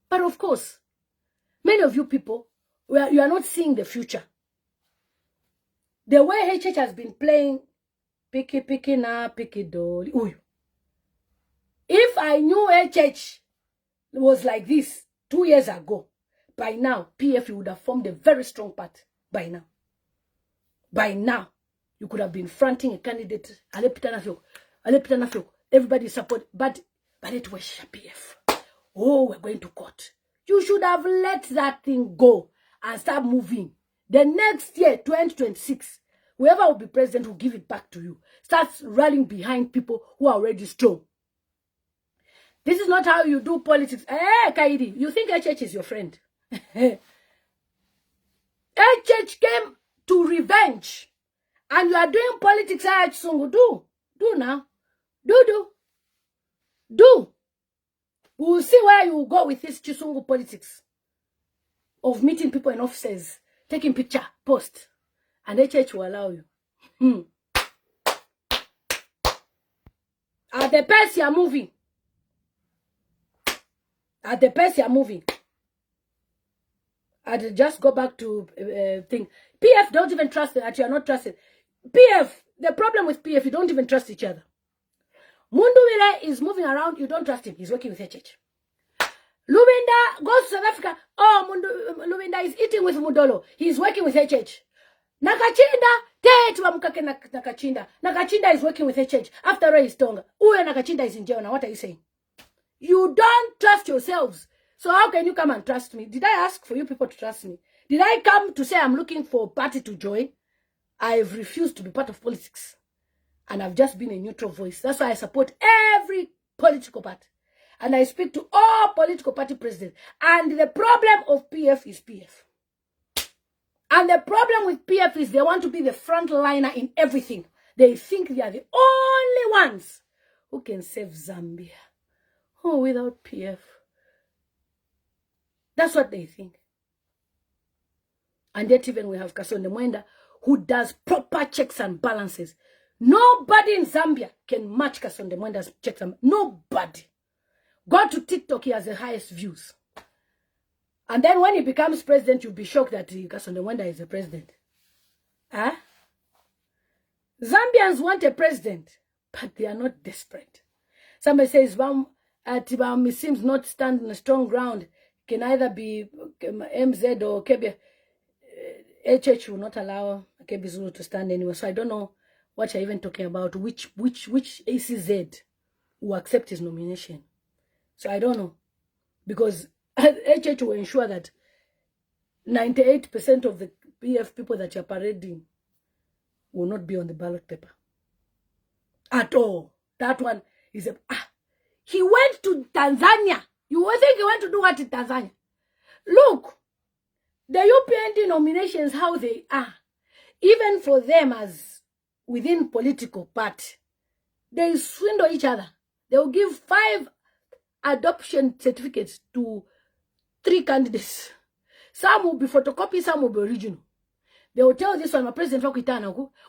But of course, many of you people, you are not seeing the future. The way HH has been playing, picky na, picky dolly. If I knew HH was like this 2 years ago, by now, PF, you would have formed a very strong party by now. By now, you could have been fronting a candidate. Everybody support, but it was PF. Oh, we're going to court. You should have let that thing go and start moving. The next year, 2026, whoever will be president will give it back to you. Start rallying behind people who are already strong. This is not how you do politics. Kaidi, you think HH is your friend? HH came to revenge. And you are doing politics, Sungu. Do now. Do. We'll see where you will go with this Chisungu politics. Of meeting people in offices, taking picture, post. And HH will allow you. At the pace you are moving. At the pace you are moving. I'd just go back to thing. PF don't even trust that you are not trusted. PF, the problem with PF, you don't even trust each other. Munduwile is moving around, you don't trust him. He's working with HH. Lubinda goes to South Africa. Oh, Lubinda is eating with Mudolo. He's working with HH. Nakachinda is working with HH. After Ray is Tonga. Uwe Nakachinda is in jail now. What are you saying? You don't trust yourselves. So how can you come and trust me? Did I ask for you people to trust me? Did I come to say I'm looking for a party to join? I've refused to be part of politics. And I've just been a neutral voice. That's why I support every political party. And I speak to all political party presidents. And the problem of PF is PF. And the problem with PF is they want to be the frontliner in everything. They think they are the only ones who can save Zambia. Oh, without PF. That's what they think. And yet even we have Kasonde Mwenda who does proper checks and balances. Nobody in Zambia can match Kasonde Mwenda's checks and nobody. Go to TikTok, he has the highest views. And then when he becomes president, you'll be shocked that Kasonde Mwenda is the president. Huh? Zambians want a president, but they are not desperate. Somebody says, Tibami seems not stand on a strong ground. Can either be MZ or Kebia. HH will not allow Makebi Zulu to stand anywhere. So I don't know what you're even talking about. Which ACZ will accept his nomination. So I don't know. Because HH will ensure that 98% of the PF people that you're parading will not be on the ballot paper. At all. That one is he went to Tanzania. You would think he went to do what in Tanzania? Look, the UPND nominations, how they are. Even for them as within political party, they swindle each other. They will give 5 adoption certificates to 3 candidates. Some will be photocopy, some will be original. They will tell this one, my president,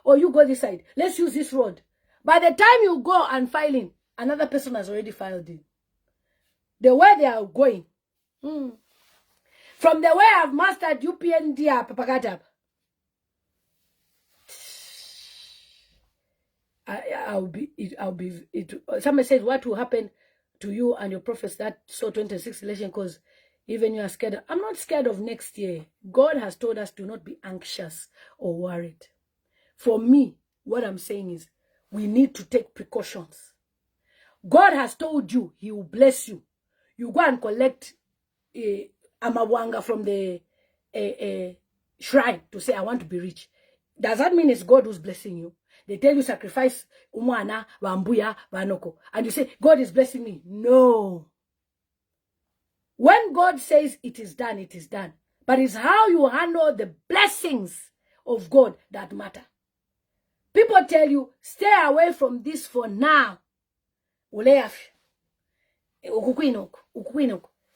or you go this side. Let's use this road. By the time you go and file in, another person has already filed in. The way they are going. From the way I've mastered UPND, Papagata. Somebody said, what will happen to you and your prophets that saw 26 election? Because even you are scared. I'm not scared of next year. God has told us to not be anxious or worried. For me, what I'm saying is, we need to take precautions. God has told you he will bless you. You go and collect amawanga from the shrine to say, I want to be rich. Does that mean it's God who's blessing you? They tell you sacrifice umwana, bambuya, banoko. And you say, God is blessing me. No. When God says it is done, it is done. But it's how you handle the blessings of God that matter. People tell you, stay away from this for now.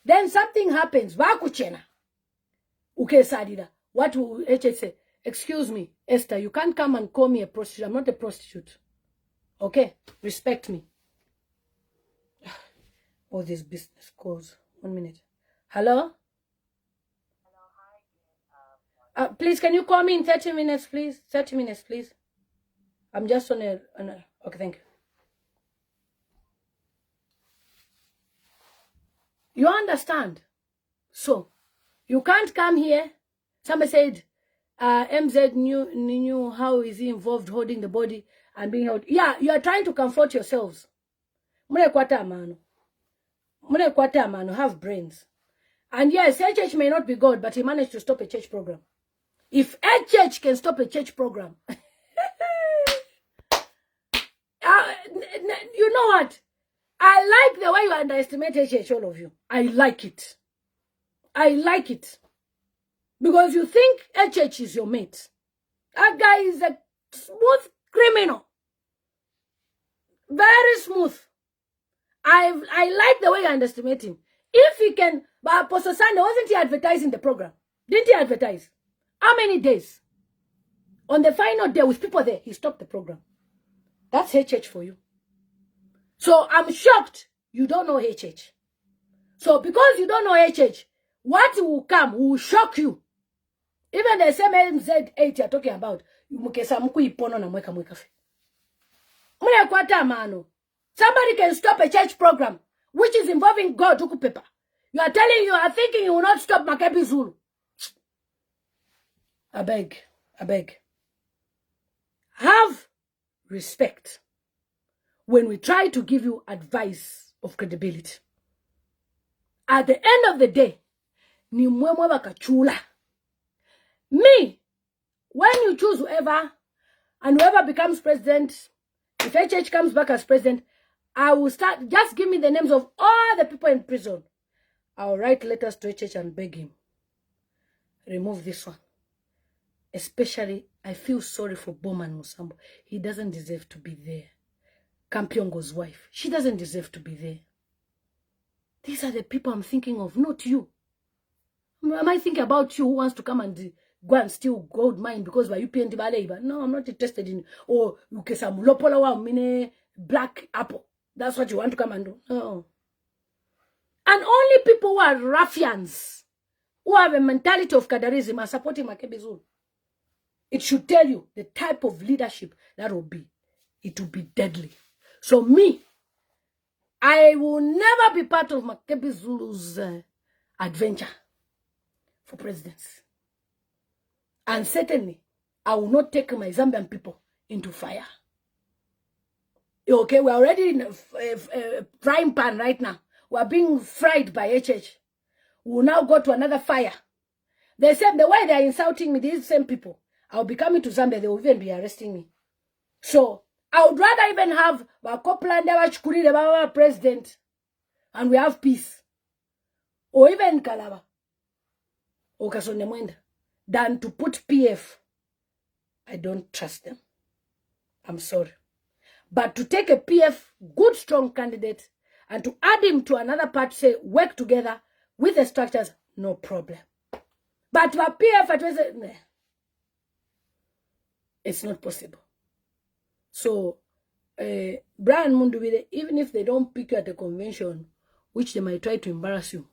Then something happens. What will HH say? Excuse me, Esther, you can't come and call me a prostitute. I'm not a prostitute. Okay? Respect me. All these business calls. 1 minute. Hello? Please, can you call me in 30 minutes, please? 30 minutes, please. I'm just on a okay, thank you. You understand? So, You can't come here. Somebody said, MZ knew how is he involved holding the body and being held. Yeah, you are trying to comfort yourselves. Have brains. And yes, church may not be God, but he managed to stop a church program. If a church can stop a church program, you know what? I like the way you underestimate church, all of you. I like it. I like it. Because you think church is your mate. That guy is a smooth criminal. Very smooth. I like the way you underestimate him. If he can, but Apostle Sunday, wasn't he advertising the program? Didn't he advertise? How many days? On the final day with people there, he stopped the program. That's HH for you. So I'm shocked you don't know HH. So because you don't know HH, what will come will shock you. Even the same MZ8 you're talking about, somebody can stop a church program which is involving God. You are thinking you will not stop Makebi Zulu. I beg. Have respect when we try to give you advice of credibility. At the end of the day, ni mwemwe wakachula. Me, when you choose whoever, and whoever becomes president, if HH comes back as president, I will start, just give me the names of all the people in prison. I'll write letters to HH and beg him, remove this one. Especially, I feel sorry for Bowman Musambo. He doesn't deserve to be there. Kampiongo's wife, she doesn't deserve to be there. These are the people I'm thinking of, not you. Am I thinking about you who wants to come and go and steal gold mine because by UPN Tibaleba? No, I'm not interested in, or you can some lopolawa mine black apple. That's what you want to come and do. No. And only people who are ruffians, who have a mentality of Kadarism, are supporting Makebi Zulu. It should tell you the type of leadership that will be. It will be deadly. So me, I will never be part of Makebi Zulu's adventure for presidency. And certainly, I will not take my Zambian people into fire. Okay, we're already in a frying pan right now. We're being fried by HH. We will now go to another fire. The way they are insulting me, these same people, I'll be coming to Zambia, they will even be arresting me. So, I would rather even have a president and we have peace. Or even Kalaba. Or Kasonemwenda. Than to put PF. I don't trust them. I'm sorry. But to take a PF, good, strong candidate, and to add him to another part, say, work together with the structures, no problem. But for PF, it's not possible. So, Brian Mundubile, even if they don't pick you at the convention, which they might try to embarrass you,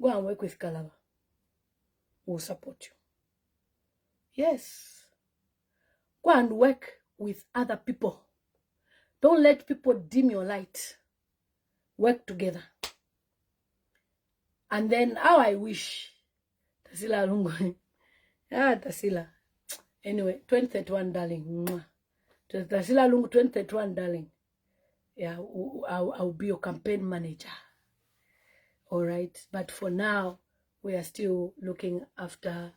go and work with Kalaba. We'll support you. Yes. Go and work with other people. Don't let people dim your light. Work together. And then how I wish Tasila Lungu. Tasila. Anyway, 2031, darling. Tasila Lungu, 2031, darling. Yeah, I'll be your campaign manager. All right. But for now, we are still looking after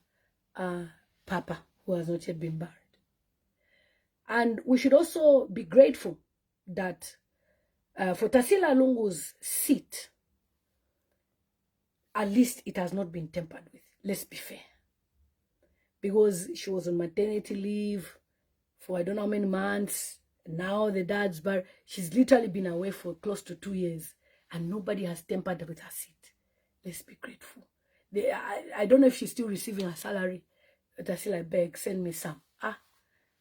Papa, who has not yet been buried. And we should also be grateful that for Tasila Lungu's seat, at least it has not been tampered with. Let's be fair. Because she was on maternity leave for I don't know how many months. Now the dad's buried. She's literally been away for close to 2 years. And nobody has tampered with her seat. Let's be grateful. I don't know if she's still receiving her salary. But I still like, beg, send me some.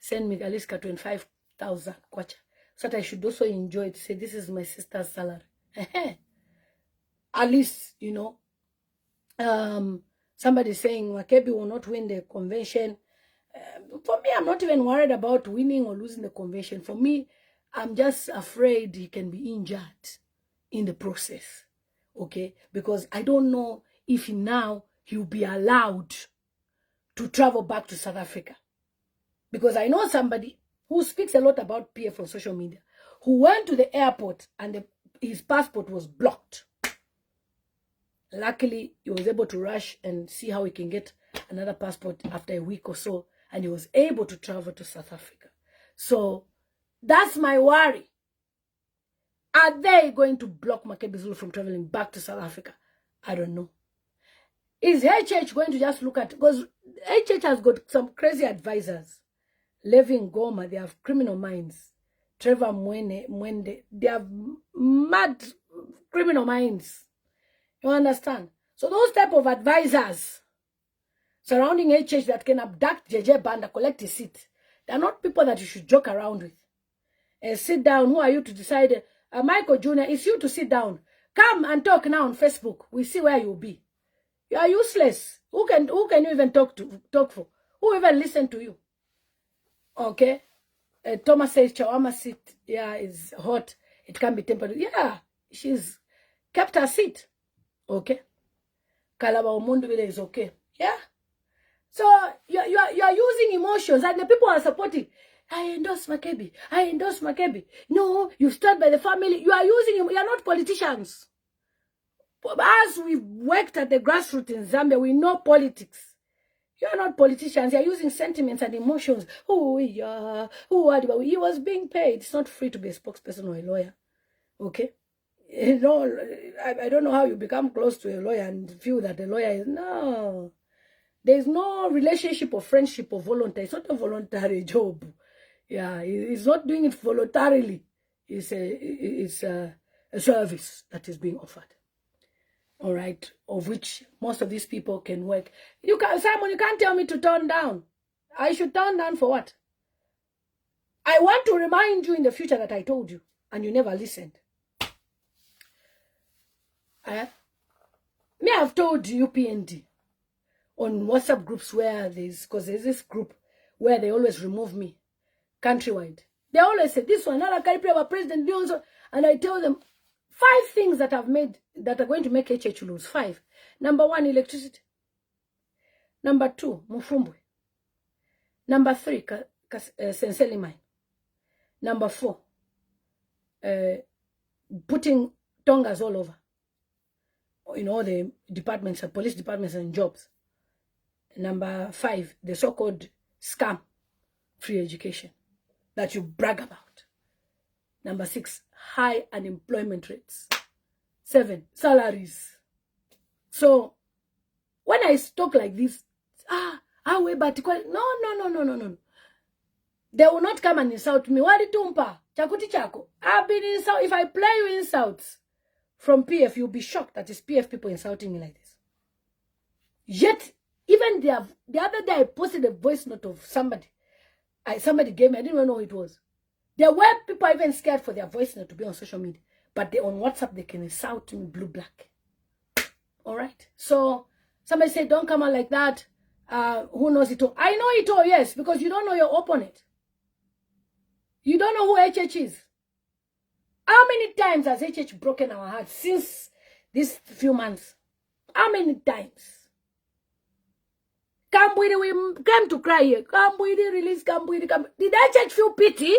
Send me at least 25,000 kwacha. So that I should also enjoy it. Say, this is my sister's salary. At least, you know, somebody saying Makebi will not win the convention. For me, I'm not even worried about winning or losing the convention. For me, I'm just afraid he can be injured in the process. Okay? Because I don't know if now he'll be allowed to travel back to South Africa. Because I know somebody who speaks a lot about PF on social media, who went to the airport and his passport was blocked. Luckily, he was able to rush and see how he can get another passport after a week or so, and he was able to travel to South Africa. So that's my worry. Are they going to block Makebi Zulu from traveling back to South Africa? I don't know. Is HH going to just look at, because HH has got some crazy advisors. Levi Ngoma, they have criminal minds. Trevor Mwende, they have mad criminal minds. You understand? So those type of advisors surrounding HH that can abduct JJ Banda, collect his seat, they're not people that you should joke around with. Sit down. Who are you to decide? Michael Jr., it's you to sit down. Come and talk now on Facebook. We see where you'll be. You are useless. Who can you even talk for? Who even listen to you? Okay. Thomas says Chawama seat, yeah, is hot. It can be tempered. Yeah, she's kept her seat. Okay. Kalaba Omundubile is okay. Yeah. So you are using emotions, and the people are supporting. I endorse Makebi. I endorse Makebi. No, you stand by the family. You are using him. You are not politicians. As we've worked at the grassroots in Zambia, we know politics. You are not politicians. You are using sentiments and emotions. Oh, yeah. Oh, he was being paid. It's not free to be a spokesperson or a lawyer. Okay? You know, I don't know how you become close to a lawyer and feel that a lawyer is... No. There's no relationship or friendship or voluntary. It's not a voluntary job. Yeah, he's not doing it voluntarily. It's a service that is being offered. All right, of which most of these people can work. Simon, you can't tell me to turn down. I should turn down for what? I want to remind you in the future that I told you, and you never listened. Me, I've told you PND on WhatsApp groups where because there's this group where they always remove me. Countrywide. They always say, this one, not a president, and I tell them 5 things that I've made that are going to make HH lose. 5. Number 1, electricity. Number 2, Mufumbwe. Number 3, Senseli mine. Number 4, putting tongas all over. In all the departments, police departments and jobs. Number 5, the so-called scam, free education, that you brag about. Number 6, high unemployment rates. 7, salaries. So, when I talk like this, no. They will not come and insult me. Wadi tumpa, chakuti chako. I've been insulted. If I play you insults from PF, you'll be shocked that it's PF people insulting me like this. Yet, even the other day, I posted a voice note of somebody. Somebody gave me, I didn't even know who it was. There were people even scared for their voice note to be on social media. But on WhatsApp, they can insult me blue, black. All right? So, somebody said, don't come out like that. Who knows it all? I know it all, yes, because you don't know your opponent. You don't know who HH is. How many times has HH broken our hearts since these few months? How many times? Kambwidi, we came to cry here. Kambwidi, release Kambwidi. Did HH feel pity?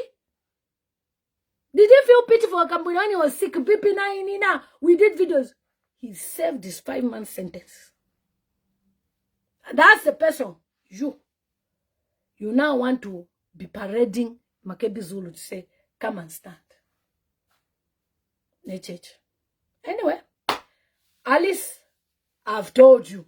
Did he feel pity for Kambwidi when he was sick? We did videos. He served his 5-month sentence. That's the person. You now want to be parading Makebi Zulu to say, come and stand. HH. Anyway, Alice, I've told you.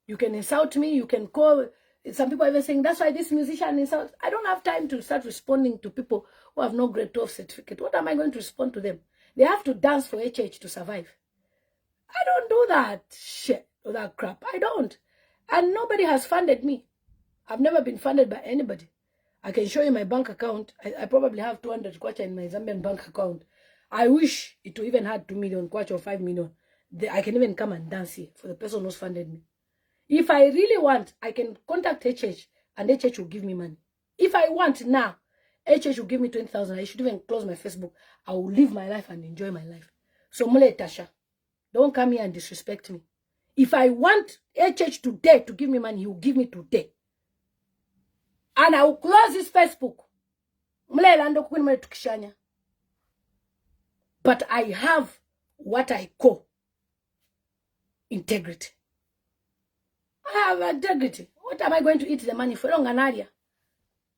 You can insult me, you can call. Some people are even saying, that's why this musician insults. I don't have time to start responding to people who have no grade 12 certificate. What am I going to respond to them? They have to dance for HH to survive. I don't do that shit or that crap. I don't. And nobody has funded me. I've never been funded by anybody. I can show you my bank account. I probably have 200 kwacha in my Zambian bank account. I wish it even had 2 million kwacha or 5 million. I can even come and dance here for the person who's funded me. If I really want, I can contact HH and HH will give me money. If I want now, HH will give me 20,000. I should even close my Facebook. I will live my life and enjoy my life. So, Mule Tasha. Don't come here and disrespect me. If I want HH today to give me money, he will give me today. And I will close his Facebook. But I have what I call integrity. I have integrity. What am I going to eat the money for?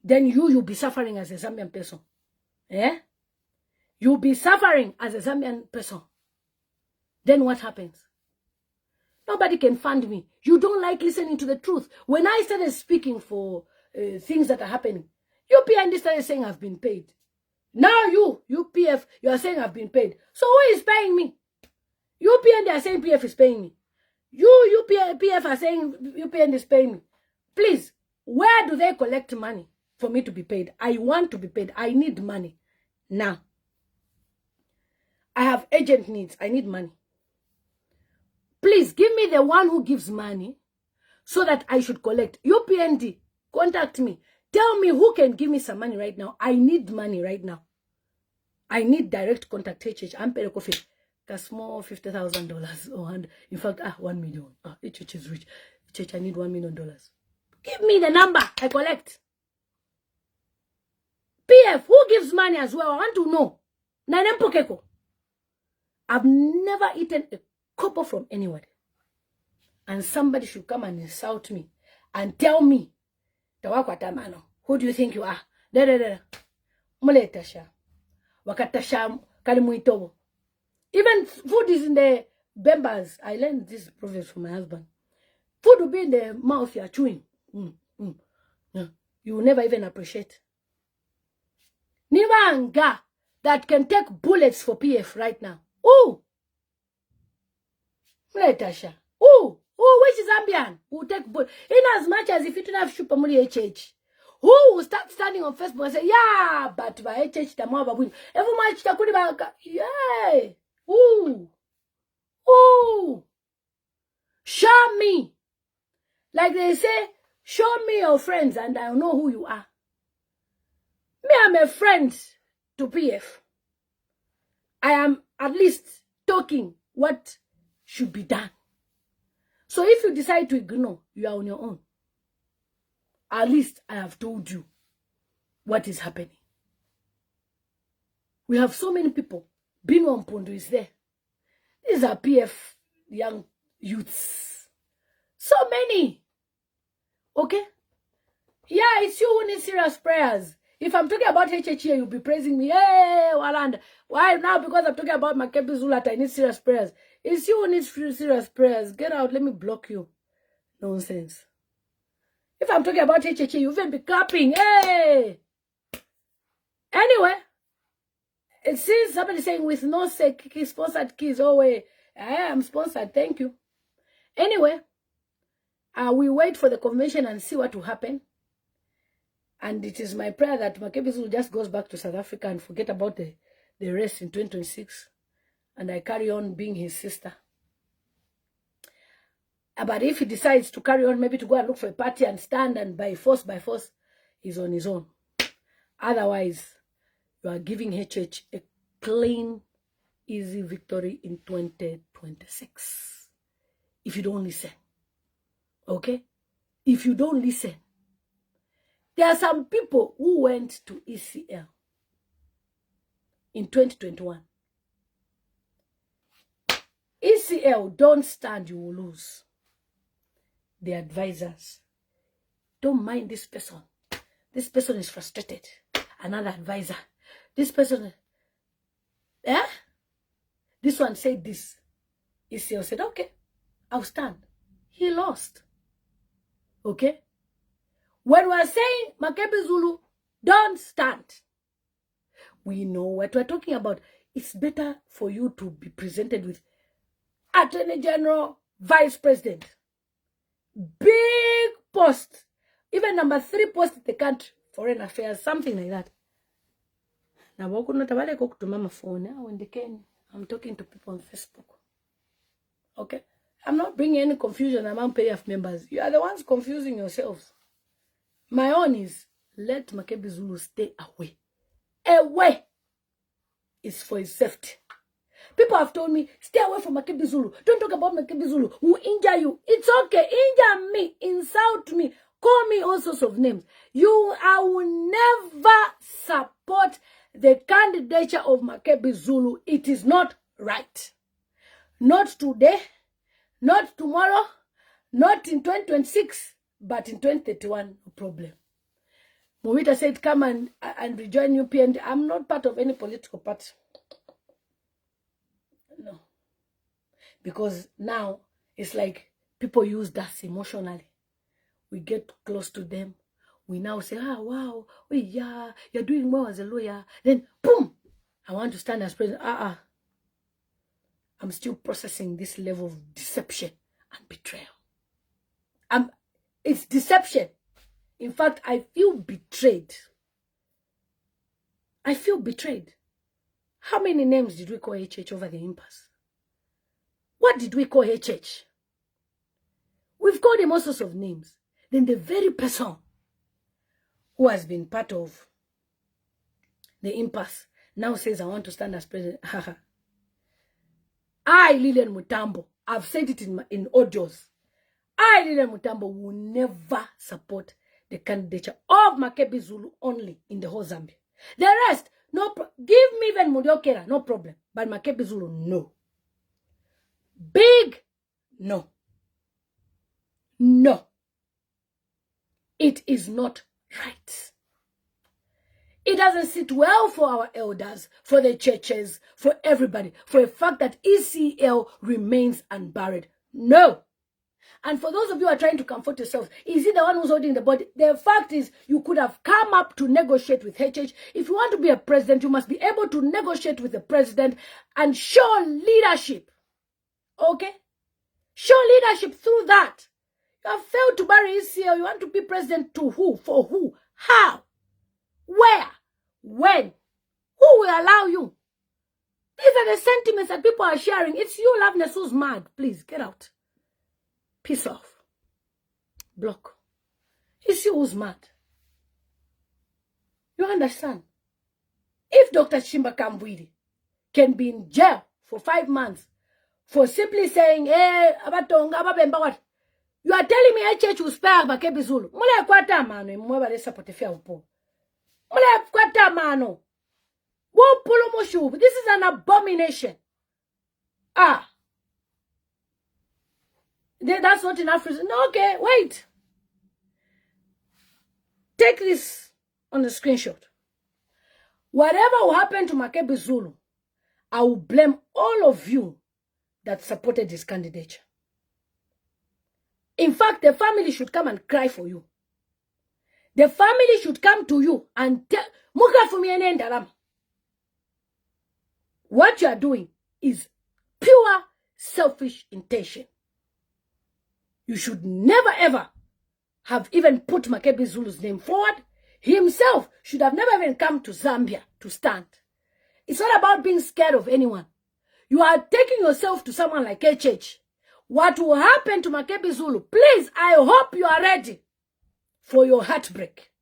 Then you'll be suffering as a Zambian person. Eh? You'll be suffering as a Zambian person. Then what happens? Nobody can fund me. You don't like listening to the truth. When I started speaking for things that are happening, UPND started saying I've been paid. Now UPF, you are saying I've been paid. So who is paying me? UPND are saying PF is paying me. PF are saying UPND is paying me. Please, where do they collect money for me to be paid? I want to be paid. I need money. Now, I have urgent needs. I need money. Please give me the one who gives money so that I should collect. UPND, contact me. Tell me who can give me some money right now. I need money right now. I need direct contact. HH, I'm paying coffee. A small $50,000. In fact, $1 million. HH is rich. HH, I need $1 million. Give me the number. I collect. PF, who gives money as well? I want to know. Nanem I've never eaten a kobo from anybody. And somebody should come and insult me and tell me, who do you think you are? Muletasha. Wakatasha kalimuitobo. Even food is in the bembas. I learned this proverb from my husband. Food will be in the mouth you are chewing. You will never even appreciate. Nivanga that can take bullets for PF right now. Ooh. Tasha. Ooh, which is Zambian? Who will take bullets? In as much as if you don't have Shupamuli HH. Who will start standing on Facebook and say, yeah, but by HH Tamava win. Every much Takuriba. Yeah. Ooh. Ooh. Show me. Like they say, show me your friends and I'll know who you are. Me, I'm a friend to PF. I am at least talking what should be done. So if you decide to ignore, you are on your own. At least I have told you what is happening. We have so many people. Bino Mpondo is there. These are PF young youths. So many. Okay? Yeah, it's you who need serious prayers. If I'm talking about HH here, you'll be praising me. Hey, Walanda. Why now? Because I'm talking about Makebi Zulu, I need serious prayers. It's you who needs serious prayers. Get out. Let me block you. Nonsense. If I'm talking about HH, you even be clapping. Hey. Anyway, it seems somebody saying with no sponsored kids. Oh, wait. I am sponsored. Thank you. Anyway, we wait for the convention and see what will happen. And it is my prayer that Makebi Zulu just goes back to South Africa and forget about the rest in 2026. And I carry on being his sister. But if he decides to carry on, maybe to go and look for a party and stand and by force, he's on his own. Otherwise, you are giving HH a clean, easy victory in 2026. If you don't listen. Okay? If you don't listen. There are some people who went to ECL in 2021. ECL, don't stand, you will lose. The advisors, don't mind this person. This person is frustrated. Another advisor. This person, this one said this. ECL said, okay, I'll stand. He lost. Okay? When we're saying, Makebi Zulu, don't stand. We know what we're talking about. It's better for you to be presented with Attorney General, Vice President. Big post. Even number 3 post in the country. Foreign affairs, something like that. Now, I'm talking to people on Facebook. Okay? I'm not bringing any confusion among PF members. You are the ones confusing yourselves. My own is, let Makebi Zulu stay away. Away is for his safety. People have told me, stay away from Makebi Zulu. Don't talk about Makebi Zulu. Who injure you? It's okay. Injure me. Insult me. Call me all sorts of names. I will never support the candidature of Makebi Zulu. It is not right. Not today. Not tomorrow. Not in 2026. But in 2031, no problem. Movita said, come and rejoin UPND. I'm not part of any political party. No. Because now, it's like people use that emotionally. We get close to them. We now say, wow, oh, yeah, you're doing well as a lawyer. Then, boom, I want to stand as president. I'm still processing this level of deception and betrayal. It's deception. In fact, I feel betrayed. I feel betrayed. How many names did we call HH over the impasse? What did we call HH? We've called him all sorts of names. Then the very person who has been part of the impasse now says, I want to stand as president. I, Lilian Mutambo, I've said it in audios. I, Lilian Mutambo, will never support the candidature of Makebi Zulu only in the whole Zambia. The rest, no. Give me even Mudiokera, no problem. But Makebi Zulu, no. Big, no. No. It is not right. It doesn't sit well for our elders, for the churches, for everybody, for the fact that ECL remains unburied. No. And for those of you who are trying to comfort yourselves, is he the one who's holding the body? The fact is, you could have come up to negotiate with HH. If you want to be a president, you must be able to negotiate with the president and show leadership. Okay? Show leadership through that. You have failed to bury ECL. You want to be president to who? For who? How? Where? When? Who will allow you? These are the sentiments that people are sharing. It's you, Loveness, who's mad. Please, get out. Piss off. Block. It's you who's mad. You understand? If Dr. Chimba Kamwidi can be in jail for 5 months for simply saying, abatonga, ababemba what? You are telling me HH will spare Makebi Zulu. Mule kwata mano, mweba de sapotefia upo. Mule kwata mano. Wo polo moshu. This is an abomination. That's not enough reason. No, okay, wait. Take this on the screenshot. Whatever will happen to Makebi Zulu, I will blame all of you that supported his candidature. In fact, the family should come and cry for you. The family should come to you and tell, what you are doing is pure selfish intention. You should never ever have even put Makebi Zulu's name forward. He himself should have never even come to Zambia to stand. It's not about being scared of anyone. You are taking yourself to someone like HH. What will happen to Makebi Zulu? Please, I hope you are ready for your heartbreak.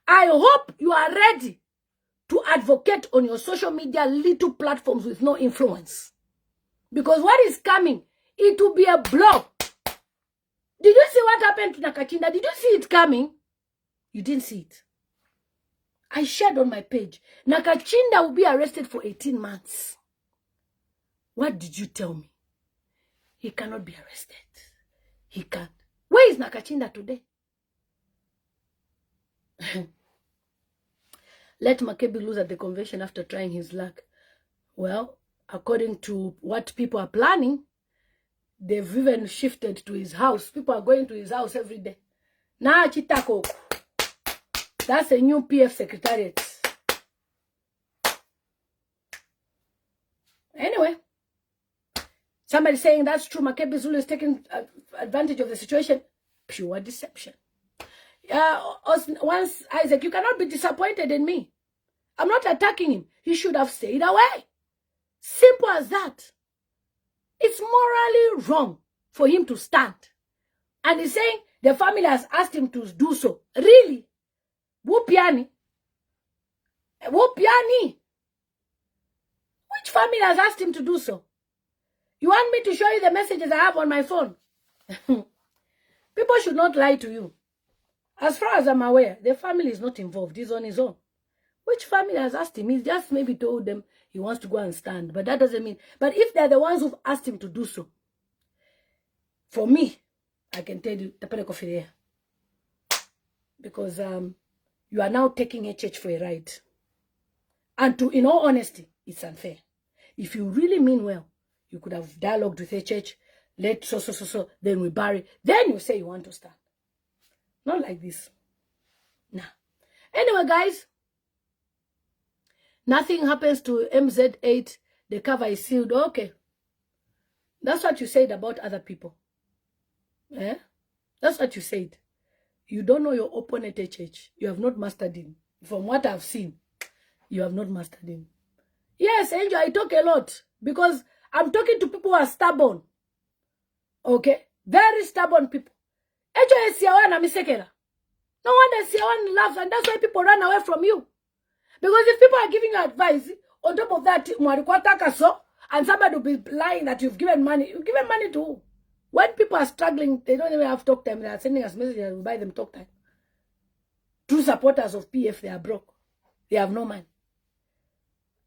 I hope you are ready to advocate on your social media little platforms with no influence. Because what is coming, it will be a blow. Did you see what happened to Nakachinda? Did you see it coming? You didn't see it. I shared on my page. Nakachinda will be arrested for 18 months. What did you tell me? He cannot be arrested. He can't. Where is Nakachinda today? Let Makebi lose at the convention after trying his luck. Well, according to what people are planning, they've even shifted to his house. People are going to his house every day. Now, Chitako. That's a new PF secretariat. Anyway, somebody saying that's true. Makebi Zulu is taking advantage of the situation. Pure deception. Once, Isaac, you cannot be disappointed in me. I'm not attacking him. He should have stayed away. Simple as that. It's morally wrong for him to stand. And he's saying the family has asked him to do so. Really? Wupiani? Wupiani? Which family has asked him to do so? You want me to show you the messages I have on my phone? People should not lie to you. As far as I'm aware, the family is not involved. He's on his own. Which family has asked him? He's just maybe told them he wants to go and stand. But that doesn't mean... But if they're the ones who've asked him to do so, for me, I can tell you, because you are now taking HH for a ride. And in all honesty, it's unfair. If you really mean well, you could have dialogued with HH, let so, then we bury. Then you say you want to stand. Not like this. Nah. Anyway, guys, nothing happens to MZ8. The cover is sealed. Okay. That's what you said about other people. Yeah? That's what you said. You don't know your opponent, HH. You have not mastered him. From what I've seen, you have not mastered him. Yes, Angel, I talk a lot because I'm talking to people who are stubborn. Okay? Very stubborn people. Angel is Siawan Misekera. No wonder Siawan laughs, and that's why people run away from you. Because if people are giving you advice, on top of that, and somebody will be lying that you've given money. You've given money to who? When people are struggling, they don't even have talk time. They are sending us messages and we buy them talk time. True supporters of PF, they are broke. They have no money.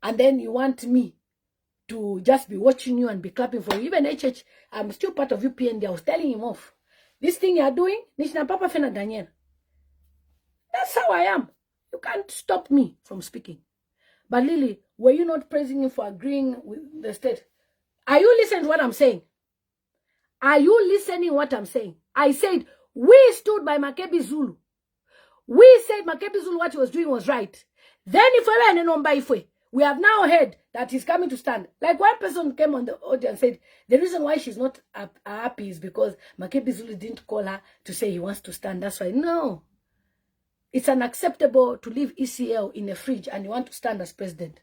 And then you want me to just be watching you and be clapping for you. Even HH, I'm still part of UPND. I was telling him off. This thing you are doing, Nishna Papa Fena Daniel. That's how I am. You can't stop me from speaking. But Lily, were you not praising him for agreeing with the state? Are you listening to what I'm saying? Are you listening to what I'm saying? I said, we stood by Makebi Zulu. We said Makebi Zulu, what he was doing was right. Then if we have now heard that he's coming to stand. Like one person came on the audio and said, the reason why she's not happy is because Makebi Zulu didn't call her to say he wants to stand. That's why. No. It's unacceptable to leave ECL in a fridge and you want to stand as president.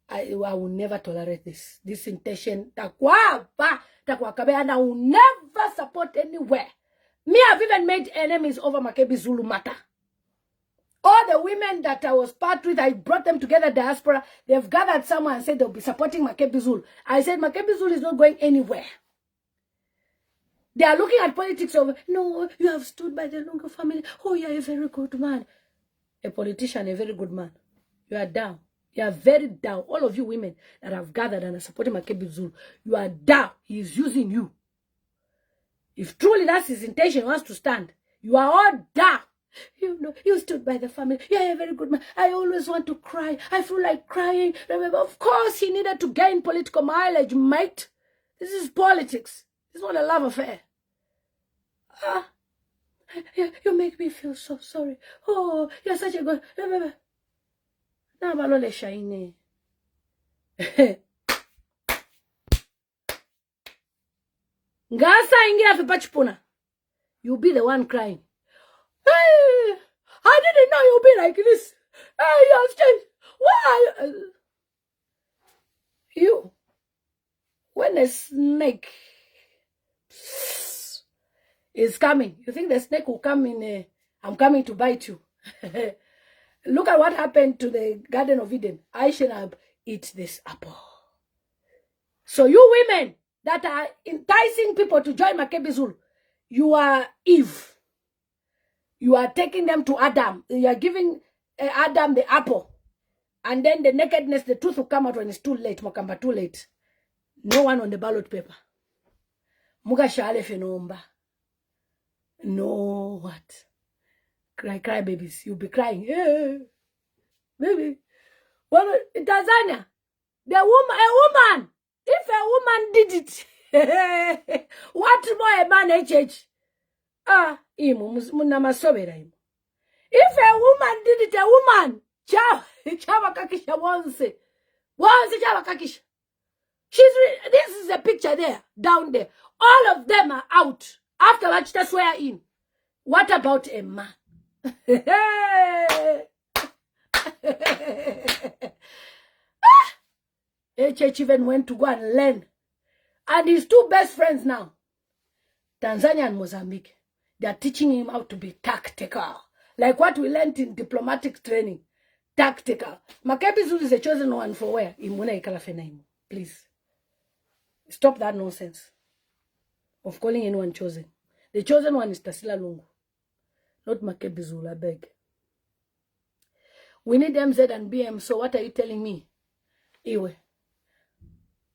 I will never tolerate this. This intention. And I will never support anywhere. Me, I've even made enemies over Makebi Zulu matter. All the women that I was part with, I brought them together, diaspora. They've gathered somewhere and said they'll be supporting Makebi Zulu. I said Makebi Zulu is not going anywhere. They are looking at politics of, no, you have stood by the Lungu family. Oh, you're a very good man. A politician, a very good man. You are down. You are very down. All of you women that have gathered and are supporting Makebi Zulu, you are down. He is using you. If truly that's his intention, he wants to stand, you are all down. You know, you stood by the family. Yeah, a very good man. I always want to cry. I feel like crying. Of course, he needed to gain political mileage, mate. This is politics. It's not a love affair. You make me feel so sorry. Oh, you're such a good... You'll be the one crying. Hey, I didn't know you'll be like this. Hey, you have changed. Why? You, when a snake is coming, you think the snake will come in I'm coming to bite you. Look at what happened to the Garden of Eden. I shall eat this apple. So you women that are enticing people to join Makebi Zulu, you are Eve. You are taking them to Adam. You are giving Adam the apple. And then the nakedness, the truth will come out when it's too late. Makamba too late. No one on the ballot paper. Muga shale fenomba. No what? Cry babies. You'll be crying. Yeah. Baby. Well, in Tanzania, a woman. If a woman did it, what more a man HH? If a woman did it, a woman, this is a picture there, down there. All of them are out. After lunch, they swear in. What about a man? HH even went to go and learn. And his two best friends now, Tanzania and Mozambique, they are teaching him how to be tactical. Like what we learned in diplomatic training. tactical. Makebi Zulu is the chosen one for where? Please. Stop that nonsense of calling anyone chosen. The chosen one is Edgar Lungu, not Makebi Zulu, I beg. We need MZ and BM, so what are you telling me? Iwe.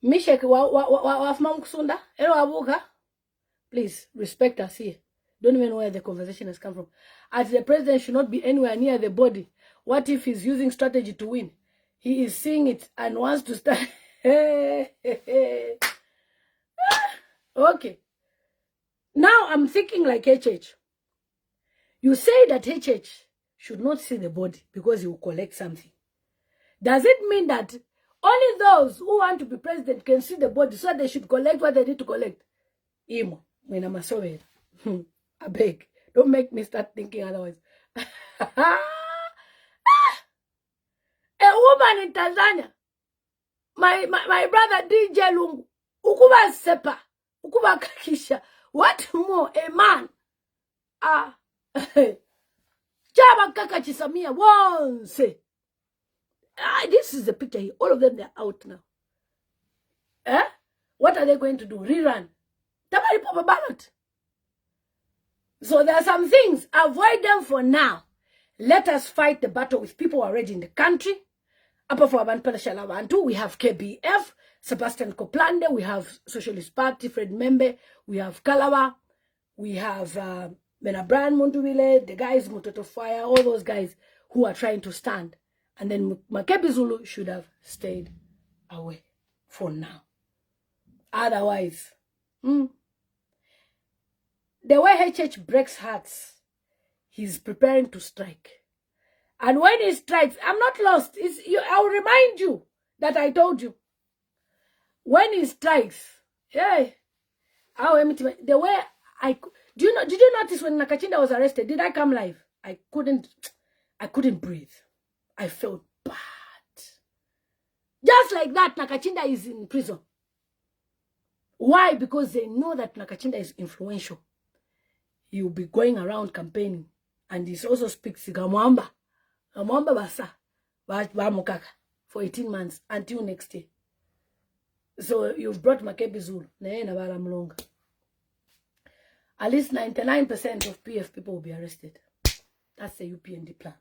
Mishek wafmamukusunda? Ero abuka? Please, respect us here. Don't even know where the conversation has come from. As the president should not be anywhere near the body. What if he's using strategy to win? He is seeing it and wants to start. Okay. Now I'm thinking like HH. You say that HH should not see the body because he will collect something. Does it mean that only those who want to be president can see the body so they should collect what they need to collect? Imo, when I'm a I beg. Don't make me start thinking otherwise. A woman in Tanzania, my brother DJ Lungu, ukuba sepa, ukuba kakisha. What more? A man. Chaba kaka chisamia once. This is the picture here. All of them, they're out now. What are they going to do? Rerun. Tabari pop a ballot. So there are some things. Avoid them for now. Let us fight the battle with people already in the country. Apa for Abanpela Shalawantu, we have KBF, Sebastian Koplande, we have Socialist Party, Fred Membe, we have Kalawa, we have Benabran Munduwile, the guys, Mutoto Fire, all those guys who are trying to stand. And then Makebi Zulu should have stayed away for now. Otherwise, the way HH breaks hearts, he's preparing to strike. And when he strikes, I'm not lost. I'll remind you that I told you. When he strikes, hey, the way did you notice when Nakachinda was arrested? Did I come live? I couldn't breathe. I felt bad. Just like that, Nakachinda is in prison. Why? Because they know that Nakachinda is influential. He will be going around campaigning. And he also speaks Gamwamba. Gamwamba basa. Mukaka. For 18 months until next year. So you've brought Makebi Zulu. At least 99% of PF people will be arrested. That's the UPND plan.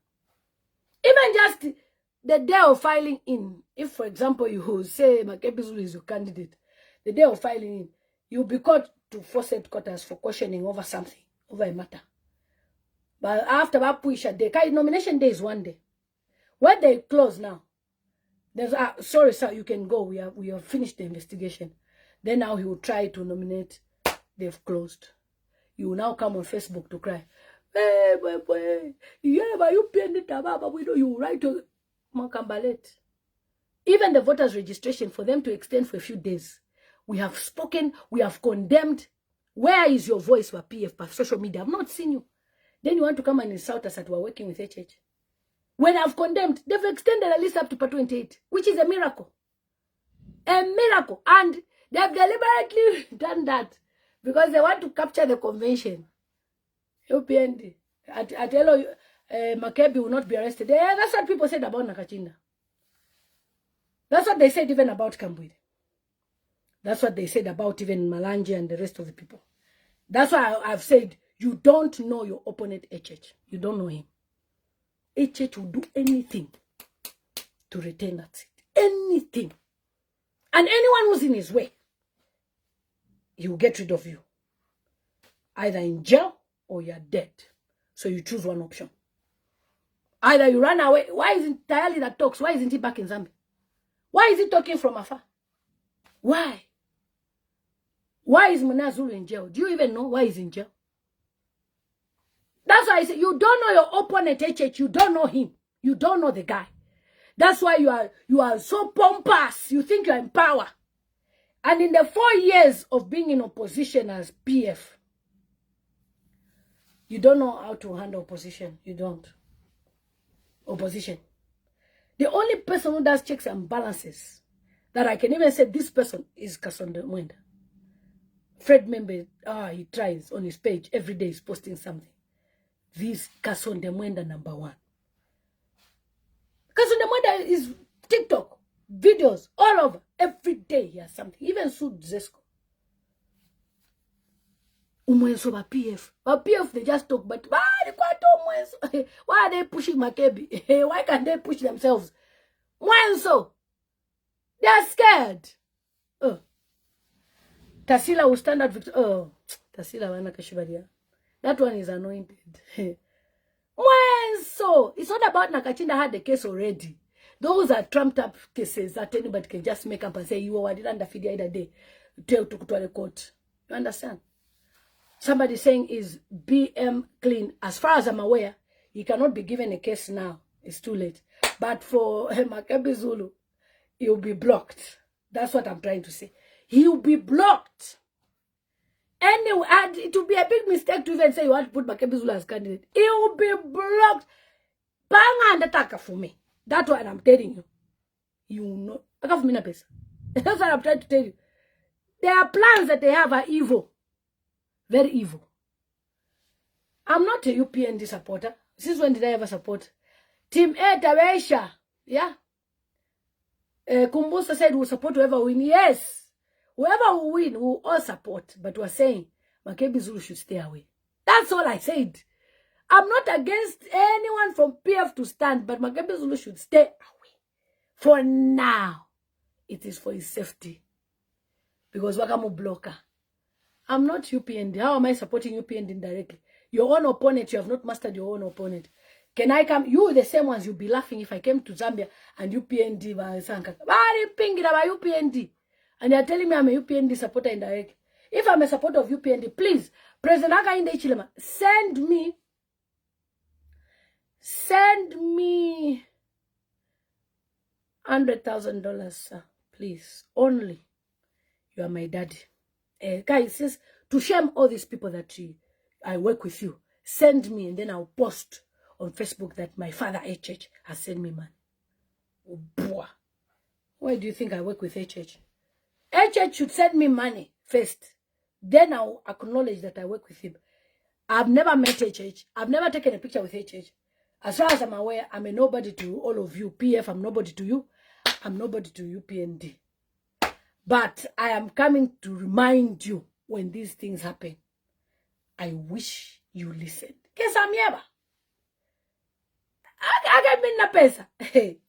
Even just the day of filing in, if for example you say Makebi Zulu is your candidate, the day of filing in, you'll be called to forced headquarters for questioning over something, over a matter. But after that push a day, nomination day is one day. When they close now, there's sorry sir, you can go. We have finished the investigation. Then now he will try to nominate. They've closed. You will now come on Facebook to cry. Hey, boy, yeah, but you paid it about we know you write to Makambalet. Even the voters' registration for them to extend for a few days. We have spoken, we have condemned. Where is your voice for PF by social media? I've not seen you. Then you want to come and insult us that we're working with HH. When I've condemned, they've extended at least up to part 28, which is a miracle. A miracle. And they've deliberately done that because they want to capture the convention. UPND. I tell you, Makebi will not be arrested. Yeah, that's what people said about Nakachinda. That's what they said even about Kambwide. That's what they said about even Malanje and the rest of the people. That's why I've said, you don't know your opponent, HH. You don't know him. HH will do anything to retain that seat. Anything. And anyone who's in his way, he will get rid of you. Either in jail or you're dead. So you choose one option. Either you run away. Why isn't Tayali that talks? Why isn't he back in Zambia? Why is he talking from afar? Why? Why is Munazulu in jail? Do you even know why he's in jail? That's why I say you don't know your opponent, HH. You don't know him. You don't know the guy. That's why you are so pompous. You think you're in power. And in the 4 years of being in opposition as PF, you don't know how to handle opposition. You don't. Opposition. The only person who does checks and balances that I can even say this person is Kasonde Mwenda. Fred Membe, he tries on his page. Every day he's posting something. This Kasonde Mwenda #1. Because the mother is TikTok, videos, all over. Every day he has something. Even sued Zesco. Umwenso ba PF. But PF, they just talk, but why are they pushing Makebi? Why can't they push themselves? Mwenso. They are scared. Tasila will stand out victor. Tasila wana kashibadia. That one is anointed. Mwenso. It's not about Nakachinda had the case already. Those are trumped up cases that anybody can just make up and say, you didn't underfeed either day. Tell to the court. You understand? Somebody saying is BM clean. As far as I'm aware, he cannot be given a case now. It's too late. But for Makebi Zulu, he'll be blocked. That's what I'm trying to say. He'll be blocked. Anyway, and it would be a big mistake to even say you want to put Makebi Zulu as candidate. He will be blocked. Banga and attacker for me. That's what I'm telling you. You know. That's what I'm trying to tell you. Their plans that they have are evil. Very evil. I'm not a UPND supporter. Since when did I ever support? Team A, Taresha. Yeah. Kumbusa said we'll support whoever win. Yes. Whoever will win, we'll all support. But we're saying Makebi Zulu should stay away. That's all I said. I'm not against anyone from PF to stand, but Makebi Zulu should stay away. For now. It is for his safety. Because Wakamu blocker. I'm not UPND. How am I supporting UPND indirectly? Your own opponent, you have not mastered your own opponent. Can I come? You, the same ones, you'll be laughing if I came to Zambia and UPND, UPND. And you're telling me I'm a UPND supporter indirectly. If I'm a supporter of UPND, please, President Hakainde Hichilema, send me $100,000, sir. Please. Only. You are my daddy. Guys, says to shame all these people that I work with you, send me and then I'll post on Facebook that my father HH has sent me money. Oh boy. Why do you think I work with HH? HH should send me money first. Then I'll acknowledge that I work with him. I've never met HH. I've never taken a picture with HH. As far as I'm aware, I'm a nobody to all of you. PF, I'm nobody to you. I'm nobody to UPND. But I am coming to remind you when these things happen. I wish you listened. Kesamieba. Hey,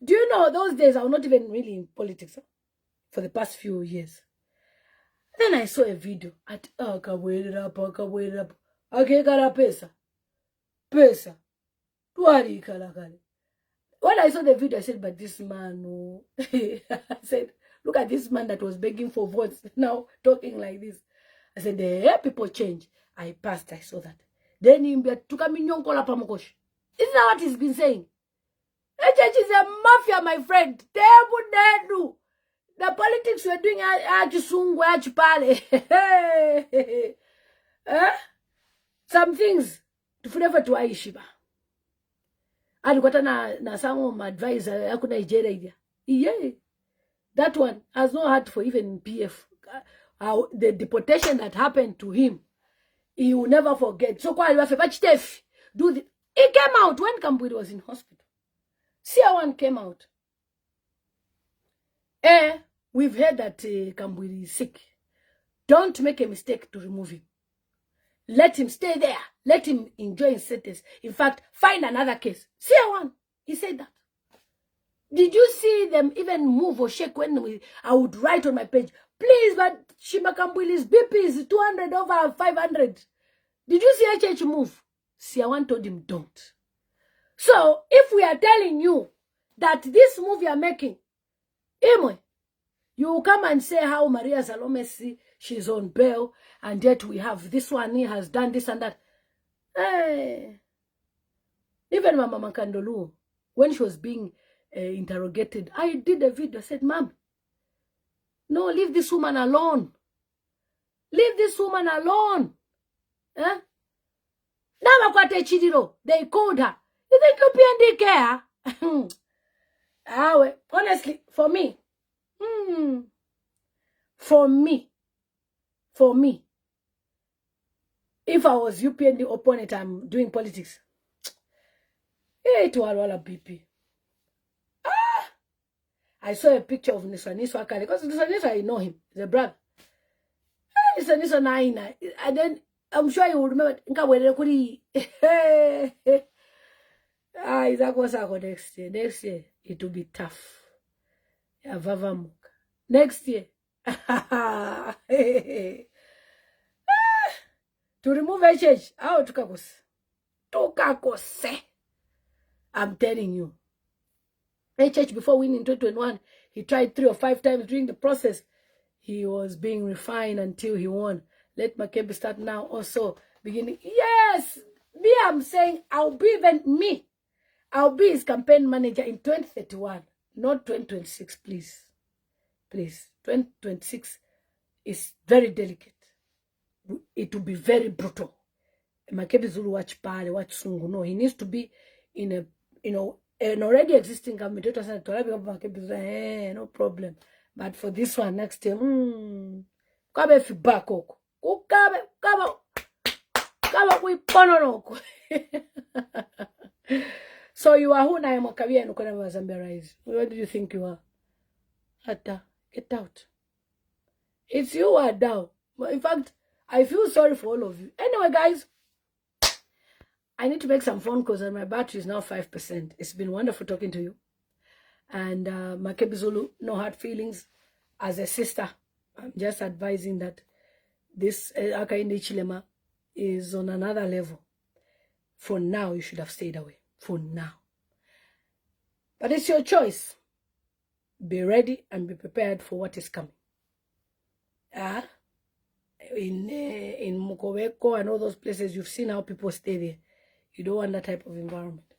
do you know those days I was not even really in politics for the past few years? Then I saw a video at wait it up. Okay, got pesa. Pesa. When I saw the video, I said, but this man, no. I said, look at this man that was begging for votes, now talking like this. I said, the people change. I passed, I saw that. Then he took a million kola pamokosh. Isn't that what he's been saying? HH is a mafia, my friend. The politics we're doing some things to forever to Aishiba. And got na some advisor yaku Nigeria. Yeah. That one has no heart for even PF. The deportation that happened to him, he will never forget. So he came out when Kambwiri was in hospital. One came out. We've heard that Kambwiri is sick. Don't make a mistake to remove him. Let him stay there. Let him enjoy his sentence. In fact, find another case. One. He said that. Did you see them even move or shake when I would write on my page, please, but Shima Kambwili's BP is 200 over 500. Did you see HH move? One told him, don't. So, if we are telling you that this move you are making, you will come and say how Maria Salome, she's on bail, and yet we have this one, he has done this and that. Hey. Even Mama Makandolu, when she was being interrogated, I did a video. I said, Mom, no, leave this woman alone. Leave this woman alone. Eh? They called her. You think UPND care? Honestly, for me, if I was UPND opponent, I'm doing politics. It was all a BP. I saw a picture of Niswa Akale, because Niswa, I know him, he's a brother. Niswa Naina, and then I'm sure you will remember. That was our next year. Next year, it will be tough. Yeah, Vavamuka. Next year. To remove HH, how tukakose. I'm telling you. HH, before winning 2021, he tried 3 or 5 times during the process. He was being refined until he won. Let Makebi start now also beginning. Yes, me, I'm saying I'll be his campaign manager in 2031, not 2026, please. Please, 2026 is very delicate. It will be very brutal. Makebi Zulu watch Pale, watch Sungu. No, he needs to be in a, an already existing government. No problem. But for this one next year, kabe fibako. So you are who na Makebi and Ukona Zambia Rise. What do you think you are? Ata, get out. It's you who are down. In fact, I feel sorry for all of you. Anyway, guys, I need to make some phone calls and my battery is now 5%. It's been wonderful talking to you. And Makebi Zulu, no hard feelings. As a sister, I'm just advising that this Akainde Chilema is on another level. For now, you should have stayed away. For now. But it's your choice. Be ready and be prepared for what is coming. In Mukoweko and all those places, you've seen how people stay there. You don't want that type of environment.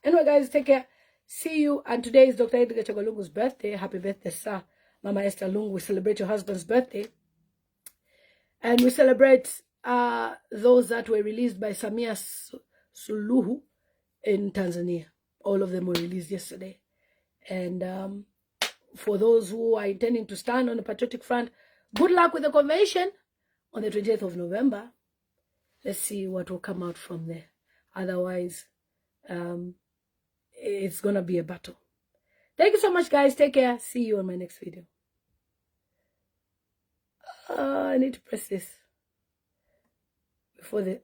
Anyway, guys, take care. See you. And today is Dr. Edgar Lungu's birthday. Happy birthday, sir. Mama Esther Lungu. We celebrate your husband's birthday. And we celebrate those that were released by Samia Suluhu in Tanzania. All of them were released yesterday. And for those who are intending to stand on the patriotic front, good luck with the convention on the 20th of November. Let's see what will come out from there. Otherwise, it's going to be a battle. Thank you so much, guys. Take care. See you on my next video. I need to press this before the